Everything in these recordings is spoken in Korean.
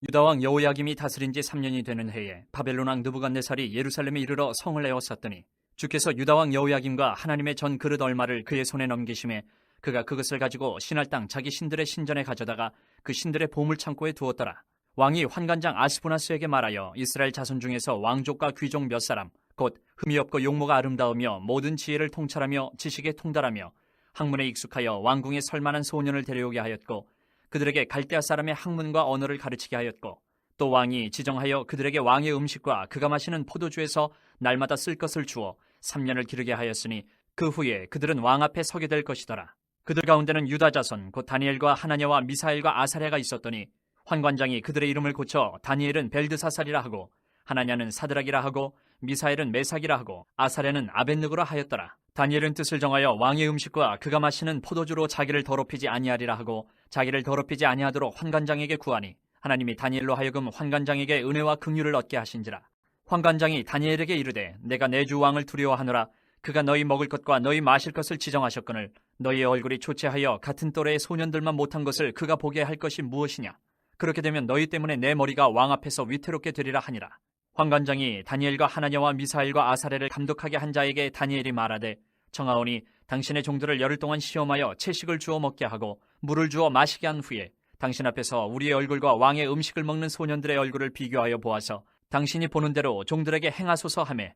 유다 왕 여호야김이 다스린 지 3년이 되는 해에 바벨론 왕 느부갓네살이 예루살렘에 이르러 성을 에워쌌더니 주께서 유다 왕 여호야김과 하나님의 전 그릇 얼마를 그의 손에 넘기심에 그가 그것을 가지고 신할 땅 자기 신들의 신전에 가져다가 그 신들의 보물 창고에 두었더라. 왕이 환관장 아스부나스에게 말하여 이스라엘 자손 중에서 왕족과 귀족 몇 사람 곧 흠이 없고 용모가 아름다우며 모든 지혜를 통찰하며 지식에 통달하며 학문에 익숙하여 왕궁에 설만한 소년을 데려오게 하였고 그들에게 갈대아 사람의 학문과 언어를 가르치게 하였고 또 왕이 지정하여 그들에게 왕의 음식과 그가 마시는 포도주에서 날마다 쓸 것을 주어 3년을 기르게 하였으니 그 후에 그들은 왕 앞에 서게 될 것이더라. 그들 가운데는 유다 자손 곧 다니엘과 하나냐와 미사엘과 아사랴가 있었더니 환관장이 그들의 이름을 고쳐 다니엘은 벨드사살이라 하고 하나냐는 사드락이라 하고 미사엘은 메삭이라 하고 아사랴는 아벳느고라 하였더라. 다니엘은 뜻을 정하여 왕의 음식과 그가 마시는 포도주로 자기를 더럽히지 아니하리라 하고 자기를 더럽히지 아니하도록 환관장에게 구하니 하나님이 다니엘로 하여금 환관장에게 은혜와 긍휼을 얻게 하신지라. 환관장이 다니엘에게 이르되 내가 내 주 왕을 두려워하노라. 그가 너희 먹을 것과 너희 마실 것을 지정하셨거늘 너희의 얼굴이 초췌하여 같은 또래의 소년들만 못한 것을 그가 보게 할 것이 무엇이냐. 그렇게 되면 너희 때문에 내 머리가 왕 앞에서 위태롭게 되리라 하니라. 환관장이 다니엘과 하나냐와 미사엘과 아사랴를 감독하게 한 자에게 다니엘이 말하되 청하오니 당신의 종들을 열흘 동안 시험하여 채식을 주어 먹게 하고 물을 주어 마시게 한 후에 당신 앞에서 우리의 얼굴과 왕의 음식을 먹는 소년들의 얼굴을 비교하여 보아서 당신이 보는 대로 종들에게 행하소서 하매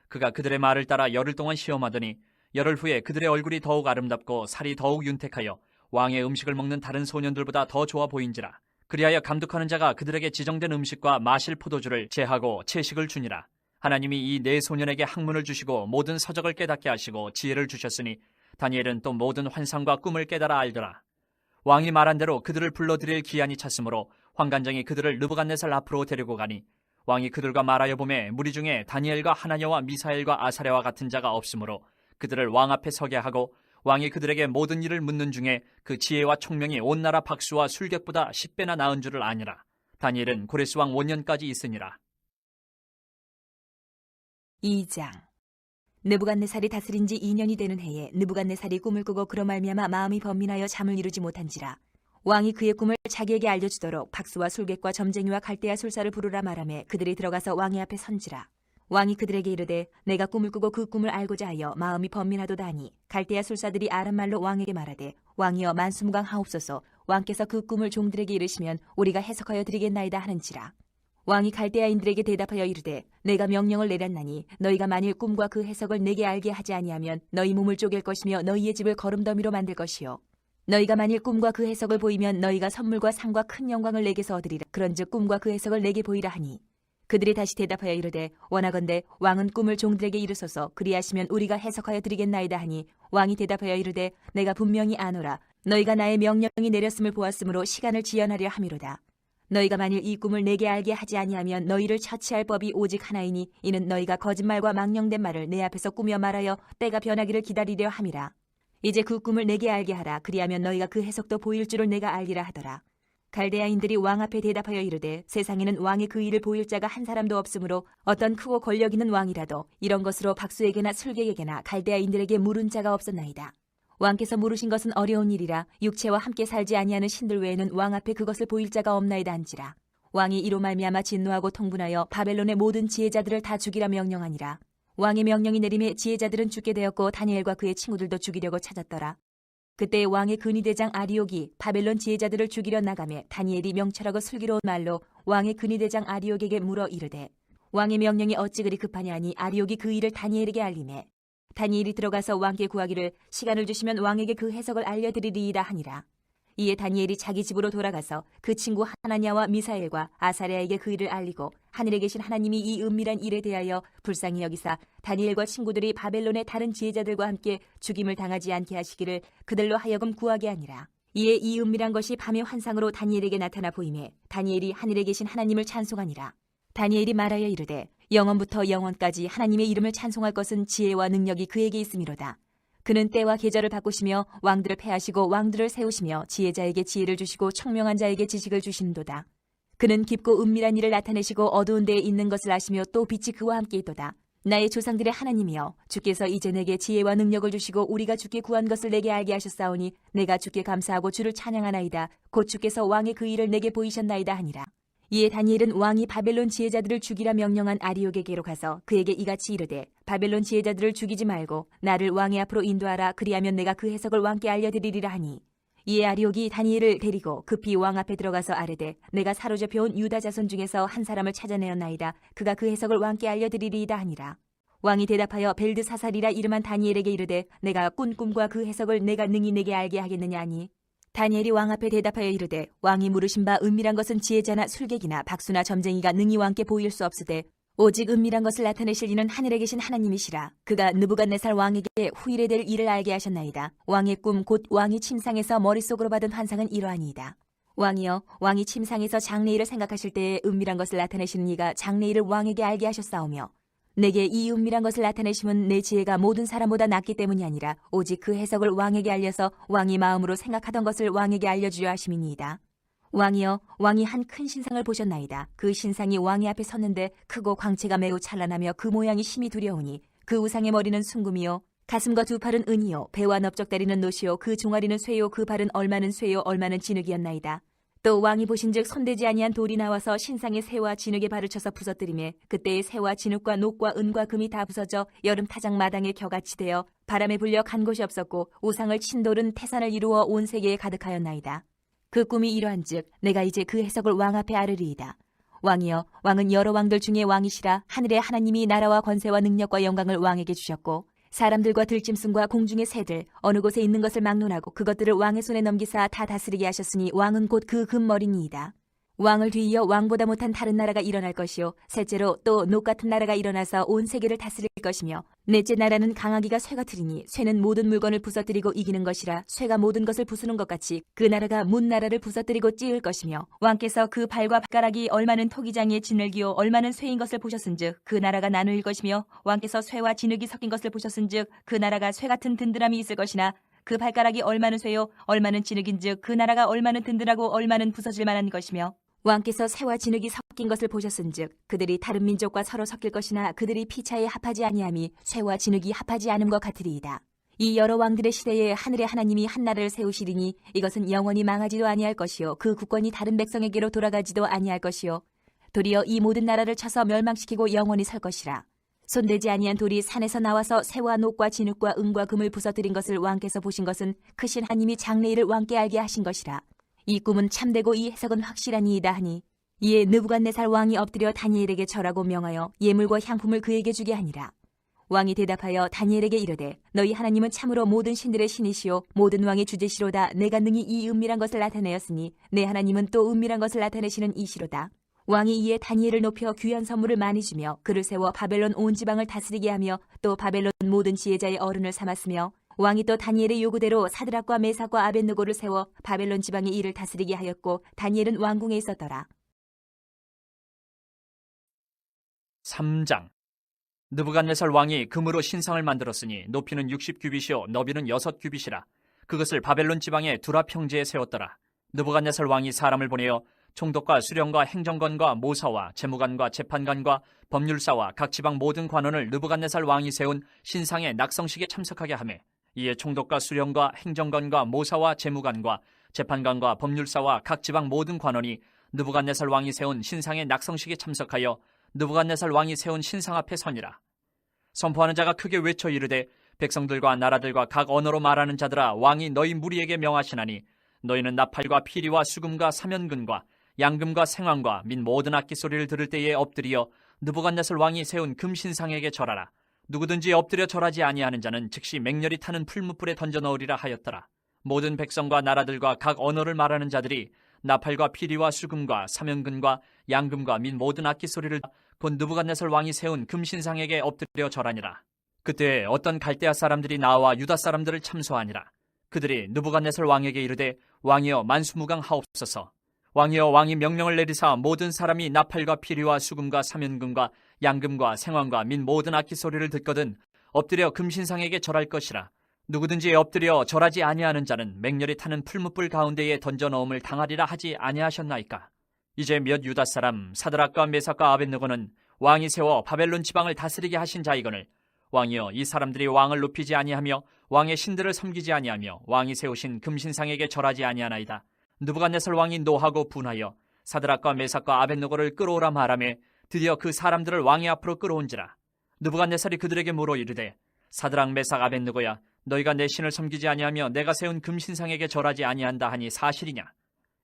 그가 그들의 말을 따라 열흘 동안 시험하더니 열흘 후에 그들의 얼굴이 더욱 아름답고 살이 더욱 윤택하여 왕의 음식을 먹는 다른 소년들보다 더 좋아 보인지라. 그리하여 감독하는 자가 그들에게 지정된 음식과 마실 포도주를 제하고 채식을 주니라. 하나님이 이 네 소년에게 학문을 주시고 모든 서적을 깨닫게 하시고 지혜를 주셨으니 다니엘은 또 모든 환상과 꿈을 깨달아 알더라. 왕이 말한 대로 그들을 불러들일 기한이 찼으므로 환관장이 그들을 느부갓네살 앞으로 데리고 가니 왕이 그들과 말하여 보매 무리 중에 다니엘과 하나냐와 미사엘과 아사랴와 같은 자가 없으므로 그들을 왕 앞에 서게 하고 왕이 그들에게 모든 일을 묻는 중에 그 지혜와 총명이 온 나라 박수와 술객보다 10배나 나은 줄을 아니라. 다니엘은 고레스 왕 5년까지 있으니라. 2장. 느부갓네살이 다스린 지 2년이 되는 해에 느부갓네살이 꿈을 꾸고 그로 말미암아 마음이 번민하여 잠을 이루지 못한지라. 왕이 그의 꿈을 자기에게 알려주도록 박수와 술객과 점쟁이와 갈대아 술사를 부르라 말하며 그들이 들어가서 왕의 앞에 선지라. 왕이 그들에게 이르되 내가 꿈을 꾸고 그 꿈을 알고자 하여 마음이 번민하도다 하니 갈대아 술사들이 아람말로 왕에게 말하되 왕이여 만수무강하옵소서. 왕께서 그 꿈을 종들에게 이르시면 우리가 해석하여 드리겠나이다 하는지라. 왕이 갈대아인들에게 대답하여 이르되 내가 명령을 내렸나니 너희가 만일 꿈과 그 해석을 내게 알게 하지 아니하면 너희 몸을 쪼갤 것이며 너희의 집을 거름더미로 만들 것이요 너희가 만일 꿈과 그 해석을 보이면 너희가 선물과 상과 큰 영광을 내게서 얻으리라. 그런즉 꿈과 그 해석을 내게 보이라 하니 그들이 다시 대답하여 이르되 원하건대 왕은 꿈을 종들에게 이르소서. 그리하시면 우리가 해석하여 드리겠나이다 하니 왕이 대답하여 이르되 내가 분명히 아노라. 너희가 나의 명령이 내렸음을 보았으므로 시간을 지연하려 함이로다. 너희가 만일 이 꿈을 내게 알게 하지 아니하면 너희를 처치할 법이 오직 하나이니 이는 너희가 거짓말과 망령된 말을 내 앞에서 꾸며 말하여 때가 변하기를 기다리려 함이라. 이제 그 꿈을 내게 알게 하라. 그리하면 너희가 그 해석도 보일 줄을 내가 알리라 하더라. 갈대아인들이 왕 앞에 대답하여 이르되 세상에는 왕의 그 일을 보일 자가 한 사람도 없으므로 어떤 크고 권력 있는 왕이라도 이런 것으로 박수에게나 술객에게나 갈대아인들에게 물은 자가 없었나이다. 왕께서 물으신 것은 어려운 일이라 육체와 함께 살지 아니하는 신들 외에는 왕 앞에 그것을 보일 자가 없나이다 한지라. 왕이 이로 말미암아 진노하고 통분하여 바벨론의 모든 지혜자들을 다 죽이라 명령하니라. 왕의 명령이 내림에 지혜자들은 죽게 되었고 다니엘과 그의 친구들도 죽이려고 찾았더라. 그때 왕의 근위대장 아리옥이 바벨론 지혜자들을 죽이려 나가며 다니엘이 명철하고 슬기로운 말로 왕의 근위대장 아리옥에게 물어 이르되 왕의 명령이 어찌 그리 급하냐 하니 아리옥이 그 일을 다니엘에게 알리매 다니엘이 들어가서 왕께 구하기를 시간을 주시면 왕에게 그 해석을 알려드리리이다 하니라. 이에 다니엘이 자기 집으로 돌아가서 그 친구 하나냐와 미사엘과 아사랴에게 그 일을 알리고 하늘에 계신 하나님이 이 은밀한 일에 대하여 불쌍히 여기사 다니엘과 친구들이 바벨론의 다른 지혜자들과 함께 죽임을 당하지 않게 하시기를 그들로 하여금 구하게 하니라. 이에 이 은밀한 것이 밤의 환상으로 다니엘에게 나타나 보이매 다니엘이 하늘에 계신 하나님을 찬송하니라. 다니엘이 말하여 이르되 영원부터 영원까지 하나님의 이름을 찬송할 것은 지혜와 능력이 그에게 있음이로다. 그는 때와 계절을 바꾸시며 왕들을 패하시고 왕들을 세우시며 지혜자에게 지혜를 주시고 청명한 자에게 지식을 주시는도다. 그는 깊고 은밀한 일을 나타내시고 어두운 데에 있는 것을 아시며 또 빛이 그와 함께 있도다. 나의 조상들의 하나님이여 주께서 이제 내게 지혜와 능력을 주시고 우리가 주께 구한 것을 내게 알게 하셨사오니 내가 주께 감사하고 주를 찬양하나이다. 곧 주께서 왕의 그 일을 내게 보이셨나이다 하니라. 이에 다니엘은 왕이 바벨론 지혜자들을 죽이라 명령한 아리옥에게로 가서 그에게 이같이 이르되 바벨론 지혜자들을 죽이지 말고 나를 왕의 앞으로 인도하라. 그리하면 내가 그 해석을 왕께 알려드리리라 하니, 이에 아리옥이 다니엘을 데리고 급히 왕 앞에 들어가서 아뢰되 내가 사로잡혀온 유다 자손 중에서 한 사람을 찾아내었나이다. 그가 그 해석을 왕께 알려드리리이다 하니라. 왕이 대답하여 벨드사살이라 이름한 다니엘에게 이르되 내가 꾼 꿈과 그 해석을 내가 능히 내게 알게 하겠느냐 하니, 다니엘이 왕 앞에 대답하여 이르되 왕이 물으신 바 은밀한 것은 지혜자나 술객이나 박수나 점쟁이가 능히 왕께 보일 수 없으되 오직 은밀한 것을 나타내실 이는 하늘에 계신 하나님이시라. 그가 느부갓네살 왕에게 후일에 될 일을 알게 하셨나이다. 왕의 꿈 곧 왕이 침상에서 머릿속으로 받은 환상은 이러하니이다. 왕이여, 왕이 침상에서 장래일을 생각하실 때에 은밀한 것을 나타내시는 이가 장래일을 왕에게 알게 하셨사오며, 내게 이 은밀한 것을 나타내심은 내 지혜가 모든 사람보다 낫기 때문이 아니라 오직 그 해석을 왕에게 알려서 왕이 마음으로 생각하던 것을 왕에게 알려주려 하심이니이다. 왕이여, 왕이 한 큰 신상을 보셨나이다. 그 신상이 왕의 앞에 섰는데 크고 광채가 매우 찬란하며 그 모양이 심히 두려우니 그 우상의 머리는 순금이요 가슴과 두 팔은 은이요 배와 넓적다리는 노시요 그 종아리는 쇠요 그 발은 얼마는 쇠요 얼마는 진흙이었나이다. 또 왕이 보신즉 손대지 아니한 돌이 나와서 신상의 새와 진흙의 발을 쳐서 부서뜨리매 그때의 새와 진흙과 녹과 은과 금이 다 부서져 여름 타작 마당에 겨같이 되어 바람에 불려 간 곳이 없었고 우상을 친 돌은 태산을 이루어 온 세계에 가득하였나이다. 그 꿈이 이러한즉 내가 이제 그 해석을 왕 앞에 아르리이다. 왕이여, 왕은 여러 왕들 중에 왕이시라. 하늘의 하나님이 나라와 권세와 능력과 영광을 왕에게 주셨고 사람들과 들짐승과 공중의 새들 어느 곳에 있는 것을 막론하고 그것들을 왕의 손에 넘기사 다 다스리게 하셨으니 왕은 곧 그 금머리니이다. 왕을 뒤이어 왕보다 못한 다른 나라가 일어날 것이요 셋째로 또 녹 같은 나라가 일어나서 온 세계를 다스릴 것이며 넷째 나라는 강하기가 쇠 같으리니 쇠는 모든 물건을 부서뜨리고 이기는 것이라 쇠가 모든 것을 부수는 것 같이 그 나라가 문 나라를 부서뜨리고 찌을 것이며 왕께서 그 발과 발가락이 얼마는 토기장이의 진흙이요 얼마는 쇠인 것을 보셨은즉 그 나라가 나누일 것이며 왕께서 쇠와 진흙이 섞인 것을 보셨은즉 그 나라가 쇠 같은 든든함이 있을 것이나 그 발가락이 얼마는 쇠요 얼마는 진흙인즉 그 나라가 얼마는 든든하고 얼마는 부서질 만한 것이며 왕께서 새와 진흙이 섞인 것을 보셨은즉 그들이 다른 민족과 서로 섞일 것이나 그들이 피차에 합하지 아니함이 새와 진흙이 합하지 않음과 같으리이다. 이 여러 왕들의 시대에 하늘의 하나님이 한 나라를 세우시리니 이것은 영원히 망하지도 아니할 것이요 그 국권이 다른 백성에게로 돌아가지도 아니할 것이요 도리어 이 모든 나라를 쳐서 멸망시키고 영원히 설 것이라. 손대지 아니한 돌이 산에서 나와서 새와 녹과 진흙과 은과 금을 부서뜨린 것을 왕께서 보신 것은 크신 하나님이 장래일을 왕께 알게 하신 것이라. 이 꿈은 참되고 이 해석은 확실하니이다 하니, 이에 느부갓네살 왕이 엎드려 다니엘에게 절하고 명하여 예물과 향품을 그에게 주게 하니라. 왕이 대답하여 다니엘에게 이르되 너희 하나님은 참으로 모든 신들의 신이시요 모든 왕의 주제시로다. 내가 능히 이 은밀한 것을 나타내었으니 내 하나님은 또 은밀한 것을 나타내시는 이시로다. 왕이 이에 다니엘을 높여 귀한 선물을 많이 주며 그를 세워 바벨론 온 지방을 다스리게 하며 또 바벨론 모든 지혜자의 어른을 삼았으며 왕이 또 다니엘의 요구대로 사드락과 메삭과 아벳느고를 세워 바벨론 지방의 일을 다스리게 하였고 다니엘은 왕궁에 있었더라. 3장. 느부갓네살 왕이 금으로 신상을 만들었으니 높이는 60규빗이요 너비는 6규빗이라. 그것을 바벨론 지방의 두라 평지에 세웠더라. 느부갓네살 왕이 사람을 보내어 총독과 수령과 행정관과 모사와 재무관과 재판관과 법률사와 각 지방 모든 관원을 느부갓네살 왕이 세운 신상의 낙성식에 참석하게 하매, 이에 총독과 수령과 행정관과 모사와 재무관과 재판관과 법률사와 각 지방 모든 관원이 느부갓네살 왕이 세운 신상의 낙성식에 참석하여 느부갓네살 왕이 세운 신상 앞에 서니라. 선포하는 자가 크게 외쳐 이르되 백성들과 나라들과 각 언어로 말하는 자들아, 왕이 너희 무리에게 명하시나니 너희는 나팔과 피리와 수금과 사면근과 양금과 생황과 및 모든 악기 소리를 들을 때에 엎드려 느부갓네살 왕이 세운 금신상에게 절하라. 누구든지 엎드려 절하지 아니하는 자는 즉시 맹렬히 타는 풀무불에 던져 넣으리라 하였더라. 모든 백성과 나라들과 각 언어를 말하는 자들이 나팔과 피리와 수금과 사면근과 양금과 및 모든 악기 소리를 곧 느부갓네살 왕이 세운 금신상에게 엎드려 절하니라. 그때 어떤 갈대아 사람들이 나와 유다 사람들을 참소하니라. 그들이 느부갓네살 왕에게 이르되 왕이여 만수무강하옵소서. 왕이여 왕이 명령을 내리사 모든 사람이 나팔과 피리와 수금과 사면금과 양금과 생황과 및 모든 악기 소리를 듣거든 엎드려 금신상에게 절할 것이라. 누구든지 엎드려 절하지 아니하는 자는 맹렬히 타는 풀무불 가운데에 던져 넣음을 당하리라 하지 아니하셨나이까. 이제 몇 유다 사람 사드락과 메삭과 아벳느고는 왕이 세워 바벨론 지방을 다스리게 하신 자이거늘 왕이여 이 사람들이 왕을 높이지 아니하며 왕의 신들을 섬기지 아니하며 왕이 세우신 금신상에게 절하지 아니하나이다. 느부갓네살 왕이 노하고 분하여 사드락과 메삭과 아벳느고를 끌어오라 말하며 드디어 그 사람들을 왕의 앞으로 끌어온지라. 느부갓네살이 그들에게 물어 이르되 사드락 메삭 아벳느고야, 너희가 내 신을 섬기지 아니하며 내가 세운 금신상에게 절하지 아니한다 하니 사실이냐?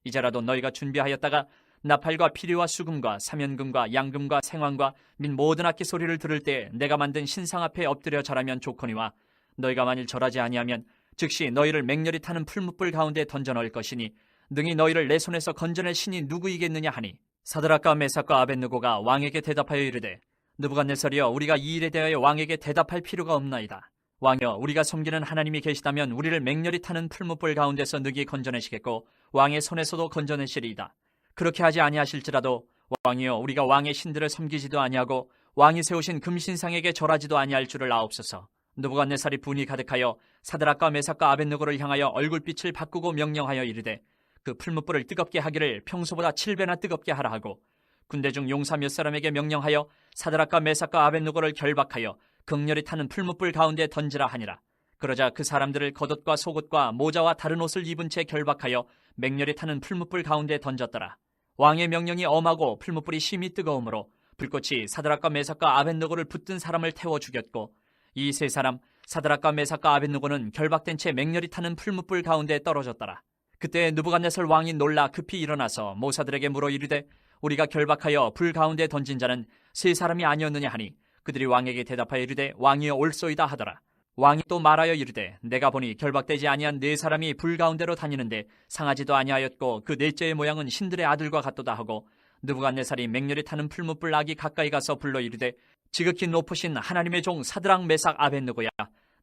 이제라도 너희가 준비하였다가 나팔과 피리와 수금과 사면금과 양금과 생황과 및 모든 악기 소리를 들을 때 내가 만든 신상 앞에 엎드려 절하면 좋거니와, 너희가 만일 절하지 아니하면 즉시 너희를 맹렬히 타는 풀무불 가운데 던져 넣을 것이니 능히 너희를 내 손에서 건져낼 신이 누구이겠느냐 하니, 사드락과 메삭과 아벳느고가 왕에게 대답하여 이르되 느부갓네살이여, 우리가 이 일에 대하여 왕에게 대답할 필요가 없나이다. 왕이여, 우리가 섬기는 하나님이 계시다면 우리를 맹렬히 타는 풀무불 가운데서 능히 건져내시겠고 왕의 손에서도 건져내시리이다. 그렇게 하지 아니하실지라도 왕이여, 우리가 왕의 신들을 섬기지도 아니하고 왕이 세우신 금신상에게 절하지도 아니할 줄을 아옵소서. 느부갓네살이 분이 가득하여 사드락과 메삭과 아벳느고를 향하여 얼굴빛을 바꾸고 명령하여 이르되 그 풀무불을 뜨겁게 하기를 평소보다 7배나 뜨겁게 하라 하고, 군대 중 용사 몇 사람에게 명령하여 사드락과 메삭과 아벳느고를 결박하여 극렬히 타는 풀무불 가운데 던지라 하니라. 그러자 그 사람들을 겉옷과 속옷과 모자와 다른 옷을 입은 채 결박하여 맹렬히 타는 풀무불 가운데 던졌더라. 왕의 명령이 엄하고 풀무불이 심히 뜨거우므로 불꽃이 사드락과 메삭과 아벳느고를 붙든 사람을 태워 죽였고, 이 세 사람 사드락과 메삭과 아벳느고는 결박된 채 맹렬히 타는 풀무불 가운데 떨어졌더라. 그때 느부갓네살 왕이 놀라 급히 일어나서 모사들에게 물어 이르되 우리가 결박하여 불 가운데 던진 자는 세 사람이 아니었느냐 하니, 그들이 왕에게 대답하여 이르되 왕이여 옳소이다 하더라. 왕이 또 말하여 이르되 내가 보니 결박되지 아니한 네 사람이 불 가운데로 다니는데 상하지도 아니하였고 그 넷째의 모양은 신들의 아들과 같도다 하고, 느부갓네살이 맹렬히 타는 풀무불 아기 가까이 가서 불러 이르되 지극히 높으신 하나님의 종 사드락 메삭 아벳느고야,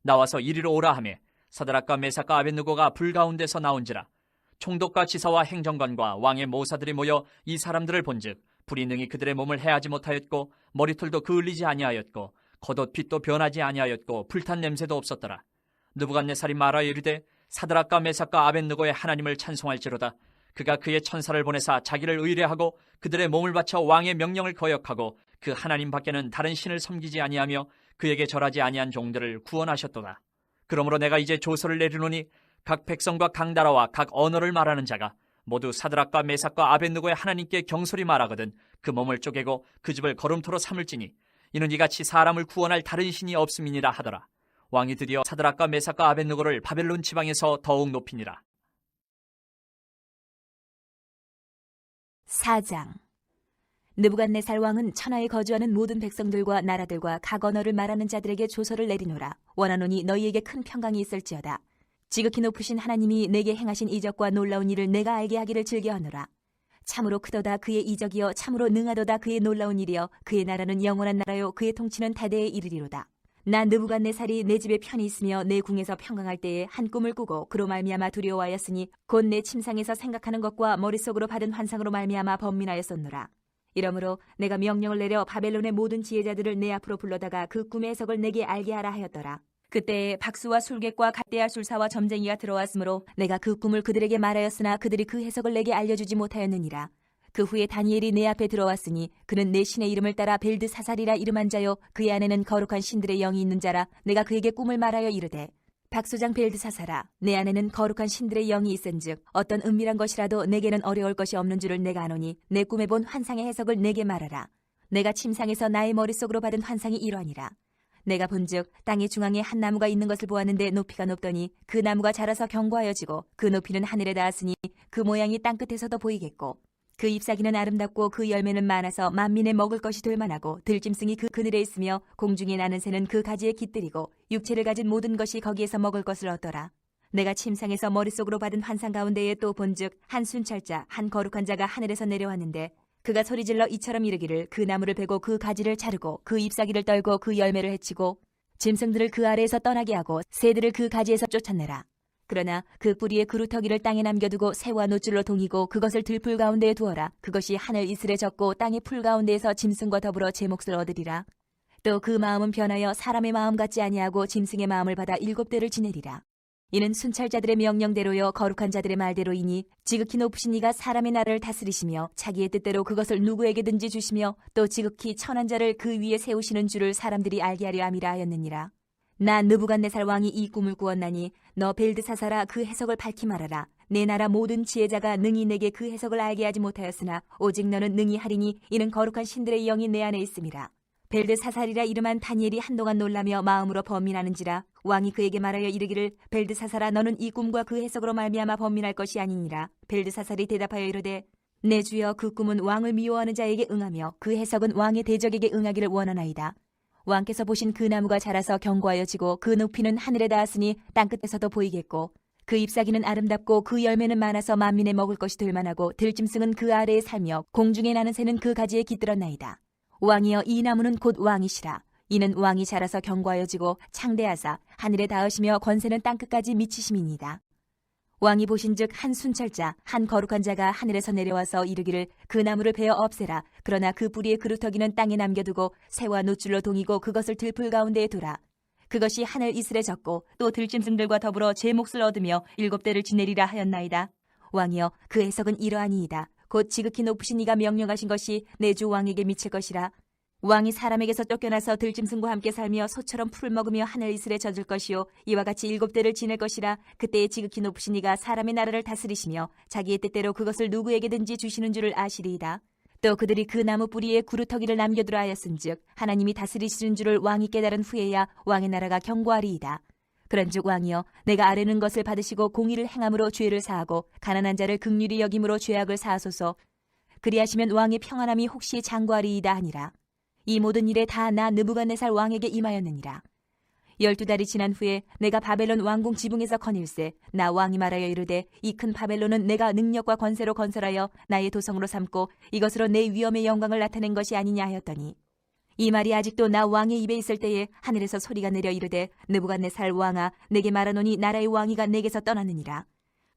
나와서 이리로 오라 하며 사드락과 메삭과 아벳느고가 불 가운데서 나온지라. 총독과 지사와 행정관과 왕의 모사들이 모여 이 사람들을 본즉 불이 능히 그들의 몸을 해하지 못하였고 머리털도 그을리지 아니하였고 겉옷 빛도 변하지 아니하였고 불탄 냄새도 없었더라. 느부갓네살이 말하여 이르되 사드락과 메삭과 아벳느고의 하나님을 찬송할지로다. 그가 그의 천사를 보내사 자기를 의뢰하고 그들의 몸을 바쳐 왕의 명령을 거역하고 그 하나님 밖에는 다른 신을 섬기지 아니하며 그에게 절하지 아니한 종들을 구원하셨도다. 그러므로 내가 이제 조서를 내리노니 각 백성과 각 나라와 각 언어를 말하는 자가 모두 사드락과 메삭과 아벳느고의 하나님께 경솔히 말하거든 그 몸을 쪼개고 그 집을 거름토로 삼을지니 이는 이같이 사람을 구원할 다른 신이 없음이니라 하더라. 왕이 드디어 사드락과 메삭과 아벳느고를 바벨론 지방에서 더욱 높이니라. 4장. 느부갓네살 왕은 천하에 거주하는 모든 백성들과 나라들과 각 언어를 말하는 자들에게 조서를 내리노라. 원하노니 너희에게 큰 평강이 있을지어다. 지극히 높으신 하나님이 내게 행하신 이적과 놀라운 일을 내가 알게 하기를 즐겨하노라. 참으로 크도다 그의 이적이여, 참으로 능하도다 그의 놀라운 일이여, 그의 나라는 영원한 나라요, 그의 통치는 대대에 이르리로다. 나 느부갓네살이 내 집에 편히 있으며 내 궁에서 평강할 때에 한 꿈을 꾸고 그로 말미암아 두려워하였으니 곧 내 침상에서 생각하는 것과 머릿속으로 받은 환상으로 말미암아 번민하였었노라. 이러므로 내가 명령을 내려 바벨론의 모든 지혜자들을 내 앞으로 불러다가 그 꿈의 해석을 내게 알게 하라 하였더라. 그때에 박수와 술객과 갈대아 술사와 점쟁이가 들어왔으므로 내가 그 꿈을 그들에게 말하였으나 그들이 그 해석을 내게 알려주지 못하였느니라. 그 후에 다니엘이 내 앞에 들어왔으니 그는 내 신의 이름을 따라 벨드사살이라 이름한 자요, 그의 안에는 거룩한 신들의 영이 있는 자라. 내가 그에게 꿈을 말하여 이르되 박소장 벨드사살아, 내 안에는 거룩한 신들의 영이 있은즉 어떤 은밀한 것이라도 내게는 어려울 것이 없는 줄을 내가 아노니 내 꿈에 본 환상의 해석을 내게 말하라. 내가 침상에서 나의 머릿속으로 받은 환상이 이러하니라. 내가 본즉 땅의 중앙에 한 나무가 있는 것을 보았는데 높이가 높더니 그 나무가 자라서 견고하여지고 그 높이는 하늘에 닿았으니 그 모양이 땅끝에서도 보이겠고 그 잎사귀는 아름답고 그 열매는 많아서 만민의 먹을 것이 될 만하고 들짐승이 그 그늘에 있으며 공중에 나는 새는 그 가지에 깃들이고 육체를 가진 모든 것이 거기에서 먹을 것을 얻더라. 내가 침상에서 머릿속으로 받은 환상 가운데에 또 본즉 한 순찰자 한 거룩한 자가 하늘에서 내려왔는데 그가 소리질러 이처럼 이르기를 그 나무를 베고 그 가지를 자르고 그 잎사귀를 떨고 그 열매를 해치고 짐승들을 그 아래에서 떠나게 하고 새들을 그 가지에서 쫓아내라. 그러나 그 뿌리의 그루터기를 땅에 남겨두고 새와 노줄로 동이고 그것을 들풀 가운데에 두어라. 그것이 하늘 이슬에 젖고 땅의 풀 가운데에서 짐승과 더불어 제 몫을 얻으리라. 또 그 마음은 변하여 사람의 마음 같지 아니하고 짐승의 마음을 받아 7대를 지내리라. 이는 순찰자들의 명령대로요 거룩한 자들의 말대로이니 지극히 높으신 이가 사람의 나라를 다스리시며 자기의 뜻대로 그것을 누구에게든지 주시며 또 지극히 천한 자를 그 위에 세우시는 줄을 사람들이 알게 하려 함이라 하였느니라. 나 느부갓네살 왕이 이 꿈을 꾸었나니 너 벨드사살아 그 해석을 밝히 말하라. 내 나라 모든 지혜자가 능히 내게 그 해석을 알게 하지 못하였으나 오직 너는 능히 하리니 이는 거룩한 신들의 영이 내 안에 있음이라. 벨드사살이라 이름한 다니엘이 한동안 놀라며 마음으로 번민하는지라. 왕이 그에게 말하여 이르기를 벨드사살아 너는 이 꿈과 그 해석으로 말미암아 번민할 것이 아니니라. 벨드사살이 대답하여 이르되 내 주여 그 꿈은 왕을 미워하는 자에게 응하며 그 해석은 왕의 대적에게 응하기를 원하나이다. 왕께서 보신 그 나무가 자라서 견고하여 지고 그 높이는 하늘에 닿았으니 땅끝에서도 보이겠고 그 잎사귀는 아름답고 그 열매는 많아서 만민에 먹을 것이 될 만하고 들짐승은 그 아래에 살며 공중에 나는 새는 그 가지에 깃들었나이다. 왕이여 이 나무는 곧 왕이시라. 이는 왕이 자라서 견고하여지고 창대하사 하늘에 닿으시며 권세는 땅끝까지 미치심이니이다. 왕이 보신즉 한 순찰자 한 거룩한 자가 하늘에서 내려와서 이르기를 그 나무를 베어 없애라. 그러나 그 뿌리의 그루터기는 땅에 남겨두고 새와 노줄로 동이고 그것을 들풀 가운데에 두라. 그것이 하늘 이슬에 젖고 또 들짐승들과 더불어 제 몫을 얻으며 7대를 지내리라 하였나이다. 왕이여 그 해석은 이러하니이다. 곧 지극히 높으신 이가 명령하신 것이 내 주 왕에게 미칠 것이라. 왕이 사람에게서 쫓겨나서 들짐승과 함께 살며 소처럼 풀을 먹으며 하늘 이슬에 젖을 것이요 이와 같이 7대를 지낼 것이라. 그때에 지극히 높으신 이가 사람의 나라를 다스리시며 자기의 뜻대로 그것을 누구에게든지 주시는 줄을 아시리이다. 또 그들이 그 나무 뿌리에 구루터기를 남겨두라 하였은즉 하나님이 다스리시는 줄을 왕이 깨달은 후에야 왕의 나라가 견고하리이다. 그런즉 왕이여 내가 아뢰는 것을 받으시고 공의를 행함으로 죄를 사하고 가난한 자를 긍휼히 여김으로 죄악을 사하소서. 그리하시면 왕의 평안함이 혹시 장구하리이다 하니라. 이 모든 일에 다 나 느부갓네살 왕에게 임하였느니라. 12달이 지난 후에 내가 바벨론 왕궁 지붕에서 거닐세 나 왕이 말하여 이르되 이 큰 바벨론은 내가 능력과 권세로 건설하여 나의 도성으로 삼고 이것으로 내 위엄의 영광을 나타낸 것이 아니냐 하였더니 이 말이 아직도 나 왕의 입에 있을 때에 하늘에서 소리가 내려 이르되 느부갓네살 왕아 내게 말하노니 나라의 왕위가 내게서 떠났느니라.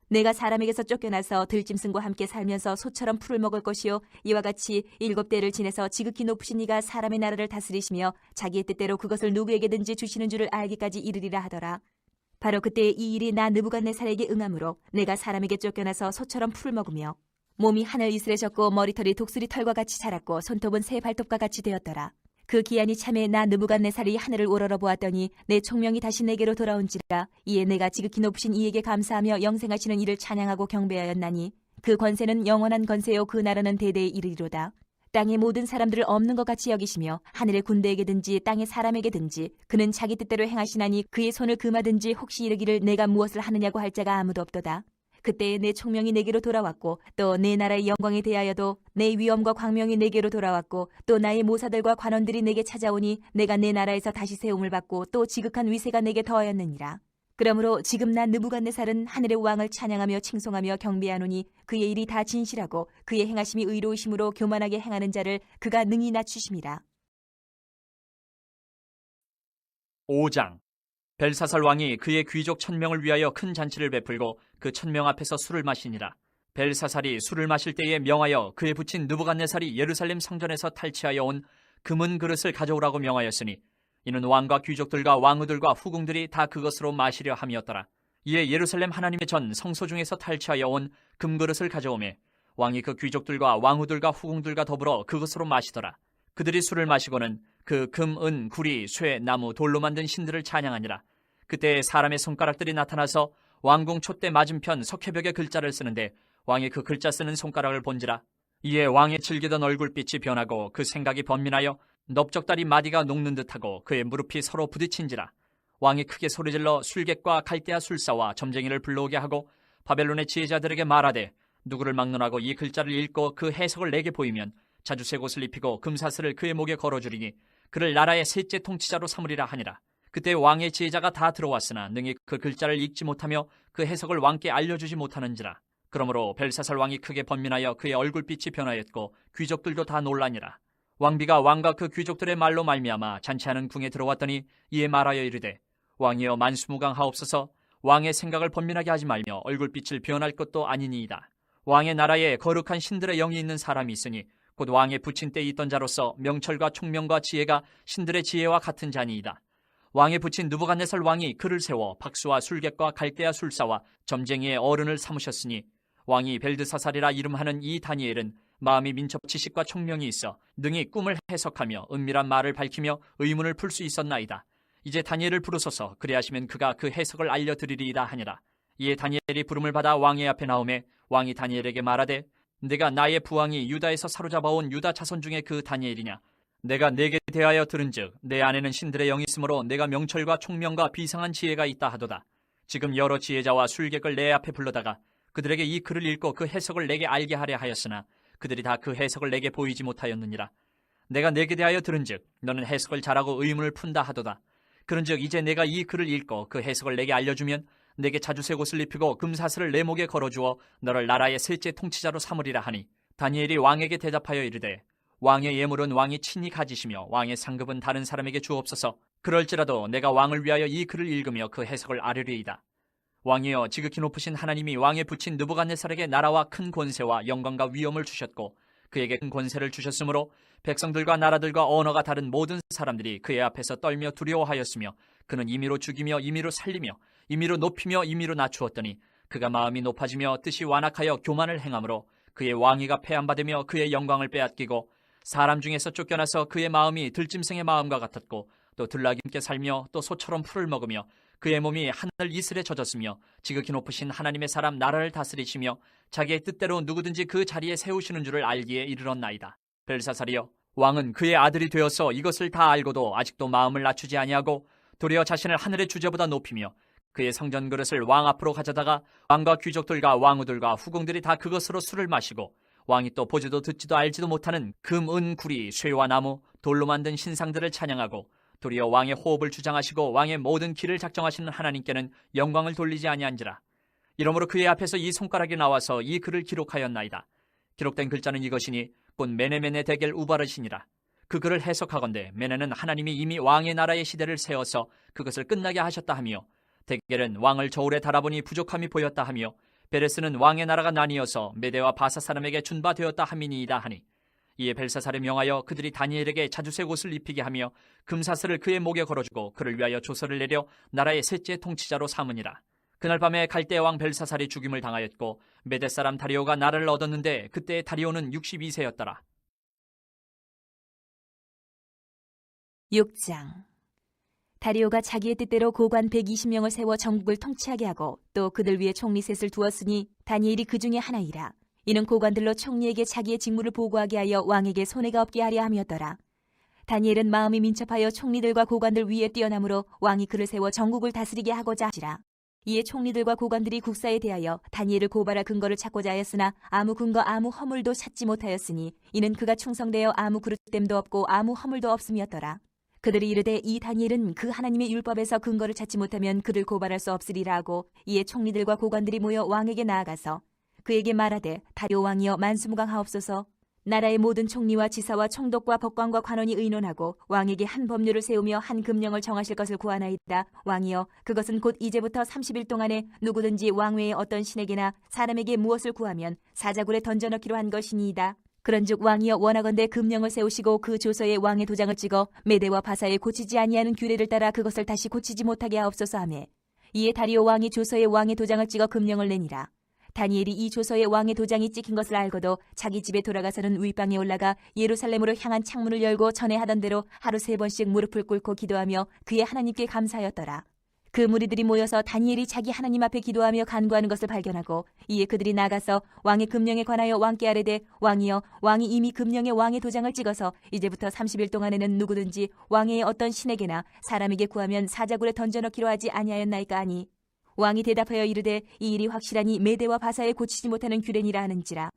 내가 사람에게서 쫓겨나서 들짐승과 함께 살면서 소처럼 풀을 먹을 것이요 이와 같이 7대를 지내서 지극히 높으신 이가 사람의 나라를 다스리시며 자기의 뜻대로 그것을 누구에게든지 주시는 줄을 알기까지 이르리라 하더라. 바로 그때 이 일이 나 느부갓네살에게 응함으로 내가 사람에게 쫓겨나서 소처럼 풀을 먹으며 몸이 하늘 이슬에 젖고 머리털이 독수리 털과 같이 자랐고 손톱은 새 발톱과 같이 되었더라. 그 기한이 참에 나 느부갓네살이 하늘을 우러러 보았더니 내 총명이 다시 내게로 돌아온지라. 이에 내가 지극히 높으신 이에게 감사하며 영생하시는 이를 찬양하고 경배하였나니 그 권세는 영원한 권세요 그 나라는 대대에 이르리로다. 땅의 모든 사람들을 없는 것 같이 여기시며 하늘의 군대에게든지 땅의 사람에게든지 그는 자기 뜻대로 행하시나니 그의 손을 금하든지 혹시 이르기를 내가 무엇을 하느냐고 할 자가 아무도 없도다. 그때에 내 총명이 내게로 돌아왔고 또 내 나라의 영광에 대하여도 내 위엄과 광명이 내게로 돌아왔고 또 나의 모사들과 관원들이 내게 찾아오니 내가 내 나라에서 다시 세움을 받고 또 지극한 위세가 내게 더하였느니라. 그러므로 지금 나 느부갓네살은 하늘의 왕을 찬양하며 칭송하며 경배하노니 그의 일이 다 진실하고 그의 행하심이 의로우심으로 교만하게 행하는 자를 그가 능히 낮추심이라. 5장. 벨사살 왕이 그의 귀족 1000명을 위하여 큰 잔치를 베풀고 그 1000명 앞에서 술을 마시니라. 벨사살이 술을 마실 때에 명하여 그에 붙인 느부갓네살이 예루살렘 성전에서 탈취하여 온 금은 그릇을 가져오라고 명하였으니 이는 왕과 귀족들과 왕후들과 후궁들이 다 그것으로 마시려 함이었더라. 이에 예루살렘 하나님의 전 성소 중에서 탈취하여 온 금그릇을 가져오매 왕이 그 귀족들과 왕후들과 후궁들과 더불어 그것으로 마시더라. 그들이 술을 마시고는 그 금, 은, 구리, 쇠, 나무, 돌로 만든 신들을 찬양하니라. 그때 사람의 손가락들이 나타나서 왕궁 촛대 맞은편 석회벽에 글자를 쓰는데 왕이 그 글자 쓰는 손가락을 본지라. 이에 왕의 즐기던 얼굴빛이 변하고 그 생각이 번민하여 넓적다리 마디가 녹는 듯하고 그의 무릎이 서로 부딪힌지라. 왕이 크게 소리질러 술객과 갈대아 술사와 점쟁이를 불러오게 하고 바벨론의 지혜자들에게 말하되 누구를 막론하고 이 글자를 읽고 그 해석을 내게 보이면 자주색 옷을 입히고 금사슬을 그의 목에 걸어주리니 그를 나라의 셋째 통치자로 삼으리라 하니라. 그때 왕의 지혜자가 다 들어왔으나 능히 그 글자를 읽지 못하며 그 해석을 왕께 알려주지 못하는지라. 그러므로 벨사살 왕이 크게 번민하여 그의 얼굴빛이 변하였고 귀족들도 다 놀라니라. 왕비가 왕과 그 귀족들의 말로 말미암아 잔치하는 궁에 들어왔더니 이에 말하여 이르되 왕이여 만수무강하옵소서. 왕의 생각을 번민하게 하지 말며 얼굴빛을 변할 것도 아니니이다. 왕의 나라에 거룩한 신들의 영이 있는 사람이 있으니 곧 왕의 붙인 때에 있던 자로서 명철과 총명과 지혜가 신들의 지혜와 같은 자니이다. 왕의 붙인 느부갓네살 왕이 그를 세워 박수와 술객과 갈대아 술사와 점쟁이의 어른을 삼으셨으니 왕이 벨드사살이라 이름하는 이 다니엘은 마음이 민첩 지식과 총명이 있어 능히 꿈을 해석하며 은밀한 말을 밝히며 의문을 풀 수 있었나이다. 이제 다니엘을 부르소서. 그리하시면 그가 그 해석을 알려드리리이다 하니라. 이에 다니엘이 부름을 받아 왕의 앞에 나오매 왕이 다니엘에게 말하되 네가 나의 부왕이 유다에서 사로잡아온 유다 자손 중에 그 다니엘이냐? 내가 네게 대하여 들은즉 내 안에는 신들의 영이 있으므로 내가 명철과 총명과 비상한 지혜가 있다 하도다. 지금 여러 지혜자와 술객을 내 앞에 불러다가 그들에게 이 글을 읽고 그 해석을 내게 알게 하려 하였으나 그들이 다 그 해석을 내게 보이지 못하였느니라. 내가 내게 대하여 들은즉 너는 해석을 잘하고 의문을 푼다 하도다. 그런즉 이제 내가 이 글을 읽고 그 해석을 내게 알려주면 내게 자주색 옷을 입히고 금사슬을 내 목에 걸어주어 너를 나라의 셋째 통치자로 삼으리라 하니 다니엘이 왕에게 대답하여 이르되 왕의 예물은 왕이 친히 가지시며 왕의 상급은 다른 사람에게 주옵소서. 그럴지라도 내가 왕을 위하여 이 글을 읽으며 그 해석을 아뢰리이다. 왕이여 지극히 높으신 하나님이 왕에 붙인 느부갓네살에게 나라와 큰 권세와 영광과 위엄을 주셨고 그에게 큰 권세를 주셨으므로 백성들과 나라들과 언어가 다른 모든 사람들이 그의 앞에서 떨며 두려워하였으며 그는 임의로 죽이며 임의로 살리며 임의로 높이며 임의로 낮추었더니 그가 마음이 높아지며 뜻이 완악하여 교만을 행함으로 그의 왕위가 폐함받으며 그의 영광을 빼앗기고 사람 중에서 쫓겨나서 그의 마음이 들짐승의 마음과 같았고 또 들나김께 살며 또 소처럼 풀을 먹으며 그의 몸이 하늘 이슬에 젖었으며 지극히 높으신 하나님의 사람 나라를 다스리시며 자기의 뜻대로 누구든지 그 자리에 세우시는 줄을 알기에 이르렀나이다. 벨사살이여 왕은 그의 아들이 되어서 이것을 다 알고도 아직도 마음을 낮추지 아니하고 도리어 자신을 하늘의 주제보다 높이며 그의 성전 그릇을 왕 앞으로 가져다가 왕과 귀족들과 왕후들과 후궁들이 다 그것으로 술을 마시고 왕이 또 보지도 듣지도 알지도 못하는 금, 은, 구리, 쇠와 나무, 돌로 만든 신상들을 찬양하고 도리어 왕의 호흡을 주장하시고 왕의 모든 길을 작정하시는 하나님께는 영광을 돌리지 아니한지라. 이러므로 그의 앞에서 이 손가락이 나와서 이 글을 기록하였나이다. 기록된 글자는 이것이니 곧 메네메네 데겔 우바르시니라. 그 글을 해석하건대 메네는 하나님이 이미 왕의 나라의 시대를 세워서 그것을 끝나게 하셨다 하며 데겔은 왕을 저울에 달아보니 부족함이 보였다 하며 베레스는 왕의 나라가 나뉘어서 메대와 바사 사람에게 준바되었다 함이니이다 하니 이에 벨사살에 명하여 그들이 다니엘에게 자주색 옷을 입히게 하며 금사슬을 그의 목에 걸어주고 그를 위하여 조서를 내려 나라의 셋째 통치자로 삼으니라. 그날 밤에 갈대 왕 벨사살이 죽임을 당하였고 메대 사람 다리오가 나라를 얻었는데 그때 다리오는 62세였더라. 6장. 다리오가 자기의 뜻대로 고관 120명을 세워 전국을 통치하게 하고 또 그들 위에 총리 셋을 두었으니 다니엘이 그 중에 하나이라. 이는 고관들로 총리에게 자기의 직무를 보고하게 하여 왕에게 손해가 없게 하려 함이었더라. 다니엘은 마음이 민첩하여 총리들과 고관들 위에 뛰어나므로 왕이 그를 세워 전국을 다스리게 하고자 하시라. 이에 총리들과 고관들이 국사에 대하여 다니엘을 고발할 근거를 찾고자 하였으나 아무 근거 아무 허물도 찾지 못하였으니 이는 그가 충성되어 아무 그릇됨도 없고 아무 허물도 없음이었더라. 그들이 이르되 이 다니엘은 그 하나님의 율법에서 근거를 찾지 못하면 그를 고발할 수 없으리라 하고 이에 총리들과 고관들이 모여 왕에게 나아가서 그에게 말하되 다리오 왕이여 만수무강하옵소서. 나라의 모든 총리와 지사와 총독과 법관과 관원이 의논하고 왕에게 한 법률을 세우며 한 금령을 정하실 것을 구하나이다. 왕이여 그것은 곧 이제부터 30일 동안에 누구든지 왕 외에 어떤 신에게나 사람에게 무엇을 구하면 사자굴에 던져넣기로 한 것이니이다. 그런즉 왕이여 원하건대 금령을 세우시고 그 조서에 왕의 도장을 찍어 메대와 바사에 고치지 아니하는 규례를 따라 그것을 다시 고치지 못하게 하옵소서 하매 이에 다리오 왕이 조서에 왕의 도장을 찍어 금령을 내니라. 다니엘이 이 조서에 왕의 도장이 찍힌 것을 알고도 자기 집에 돌아가서는 윗방에 올라가 예루살렘으로 향한 창문을 열고 전에 하던 대로 하루 3번씩 무릎을 꿇고 기도하며 그의 하나님께 감사하였더라. 그 무리들이 모여서 다니엘이 자기 하나님 앞에 기도하며 간구하는 것을 발견하고 이에 그들이 나가서 왕의 금령에 관하여 왕께 아뢰되 왕이여 왕이 이미 금령에 왕의 도장을 찍어서 이제부터 30일 동안에는 누구든지 왕의 어떤 신에게나 사람에게 구하면 사자굴에 던져넣기로 하지 아니하였나이까 하니 왕이 대답하여 이르되 이 일이 확실하니 메대와 바사에 고치지 못하는 규례니라 하는지라.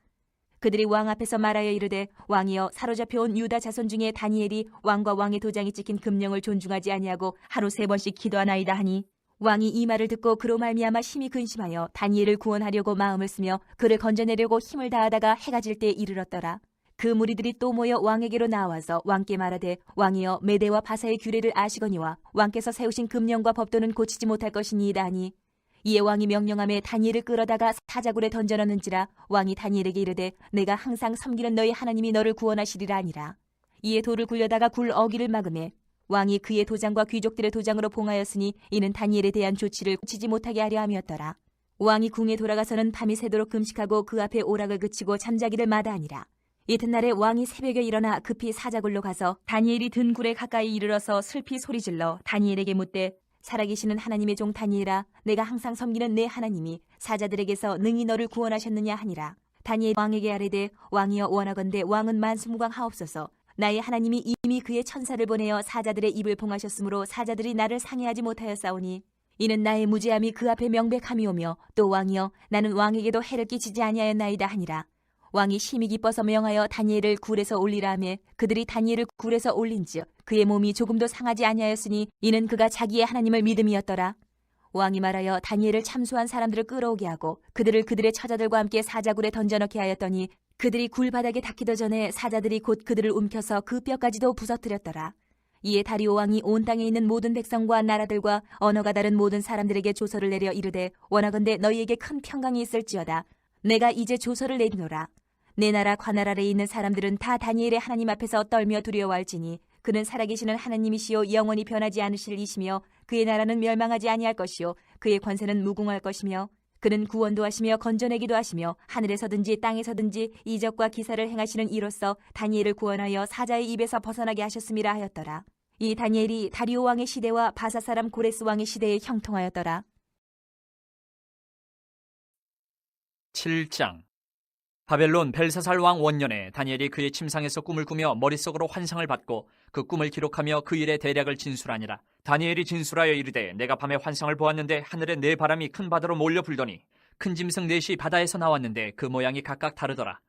그들이 왕 앞에서 말하여 이르되 왕이여 사로잡혀온 유다 자손 중에 다니엘이 왕과 왕의 도장이 찍힌 금령을 존중하지 아니하고 하루 3번씩 기도하나이다 하니 왕이 이 말을 듣고 그로 말미암아 심히 근심하여 다니엘을 구원하려고 마음을 쓰며 그를 건져내려고 힘을 다하다가 해가 질 때에 이르렀더라. 그 무리들이 또 모여 왕에게로 나와서 왕께 말하되 왕이여 메대와 바사의 규례를 아시거니와 왕께서 세우신 금령과 법도는 고치지 못할 것이니이다 하니 이에 왕이 명령하며 다니엘을 끌어다가 사자굴에 던져넣는지라. 왕이 다니엘에게 이르되 내가 항상 섬기는 너희 하나님이 너를 구원하시리라 하니라. 이에 돌을 굴려다가 굴 어기를 막으매 왕이 그의 도장과 귀족들의 도장으로 봉하였으니 이는 다니엘에 대한 조치를 고치지 못하게 하려 함이었더라. 왕이 궁에 돌아가서는 밤이 새도록 금식하고 그 앞에 오락을 그치고 잠자기를 마다하니라. 이튿날에 왕이 새벽에 일어나 급히 사자굴로 가서 다니엘이 든 굴에 가까이 이르러서 슬피 소리질러 다니엘에게 묻되 살아계시는 하나님의 종 다니엘아, 내가 항상 섬기는 내 하나님이 사자들에게서 능히 너를 구원하셨느냐 하니라. 다니엘 왕에게 아뢰되, 왕이여 원하건대 왕은 만수무강하옵소서. 나의 하나님이 이미 그의 천사를 보내어 사자들의 입을 봉하셨으므로 사자들이 나를 상해하지 못하였사오니 이는 나의 무죄함이 그 앞에 명백함이오며, 또 왕이여 나는 왕에게도 해를 끼치지 아니하였나이다 하니라. 왕이 심히 기뻐서 명하여 다니엘을 굴에서 올리라 하며 그들이 다니엘을 굴에서 올린즉 그의 몸이 조금도 상하지 아니하였으니 이는 그가 자기의 하나님을 믿음이었더라. 왕이 말하여 다니엘을 참수한 사람들을 끌어오게 하고 그들을 그들의 처자들과 함께 사자굴에 던져넣게 하였더니 그들이 굴 바닥에 닿기도 전에 사자들이 곧 그들을 움켜서 그 뼈까지도 부서뜨렸더라. 이에 다리오 왕이 온 땅에 있는 모든 백성과 나라들과 언어가 다른 모든 사람들에게 조서를 내려 이르되, 원하건대 너희에게 큰 평강이 있을지어다. 내가 이제 조서를 내리노라. 내 나라 관할 아래에 있는 사람들은 다 다니엘의 하나님 앞에서 떨며 두려워할지니 그는 살아계시는 하나님이시요 영원히 변하지 않으실 이시며 그의 나라는 멸망하지 아니할 것이요 그의 권세는 무궁할 것이며 그는 구원도 하시며 건져내기도 하시며 하늘에서든지 땅에서든지 이적과 기사를 행하시는 이로써 다니엘을 구원하여 사자의 입에서 벗어나게 하셨음이라 하였더라. 이 다니엘이 다리오 왕의 시대와 바사 사람 고레스 왕의 시대에 형통하였더라. 7장. 바벨론 벨사살 왕 원년에 다니엘이 그의 침상에서 꿈을 꾸며 머릿속으로 환상을 받고 그 꿈을 기록하며 그 일의 대략을 진술하니라. 다니엘이 진술하여 이르되, 내가 밤에 환상을 보았는데 하늘에 네 바람이 큰 바다로 몰려 불더니 큰 짐승 넷이 바다에서 나왔는데 그 모양이 각각 다르더라.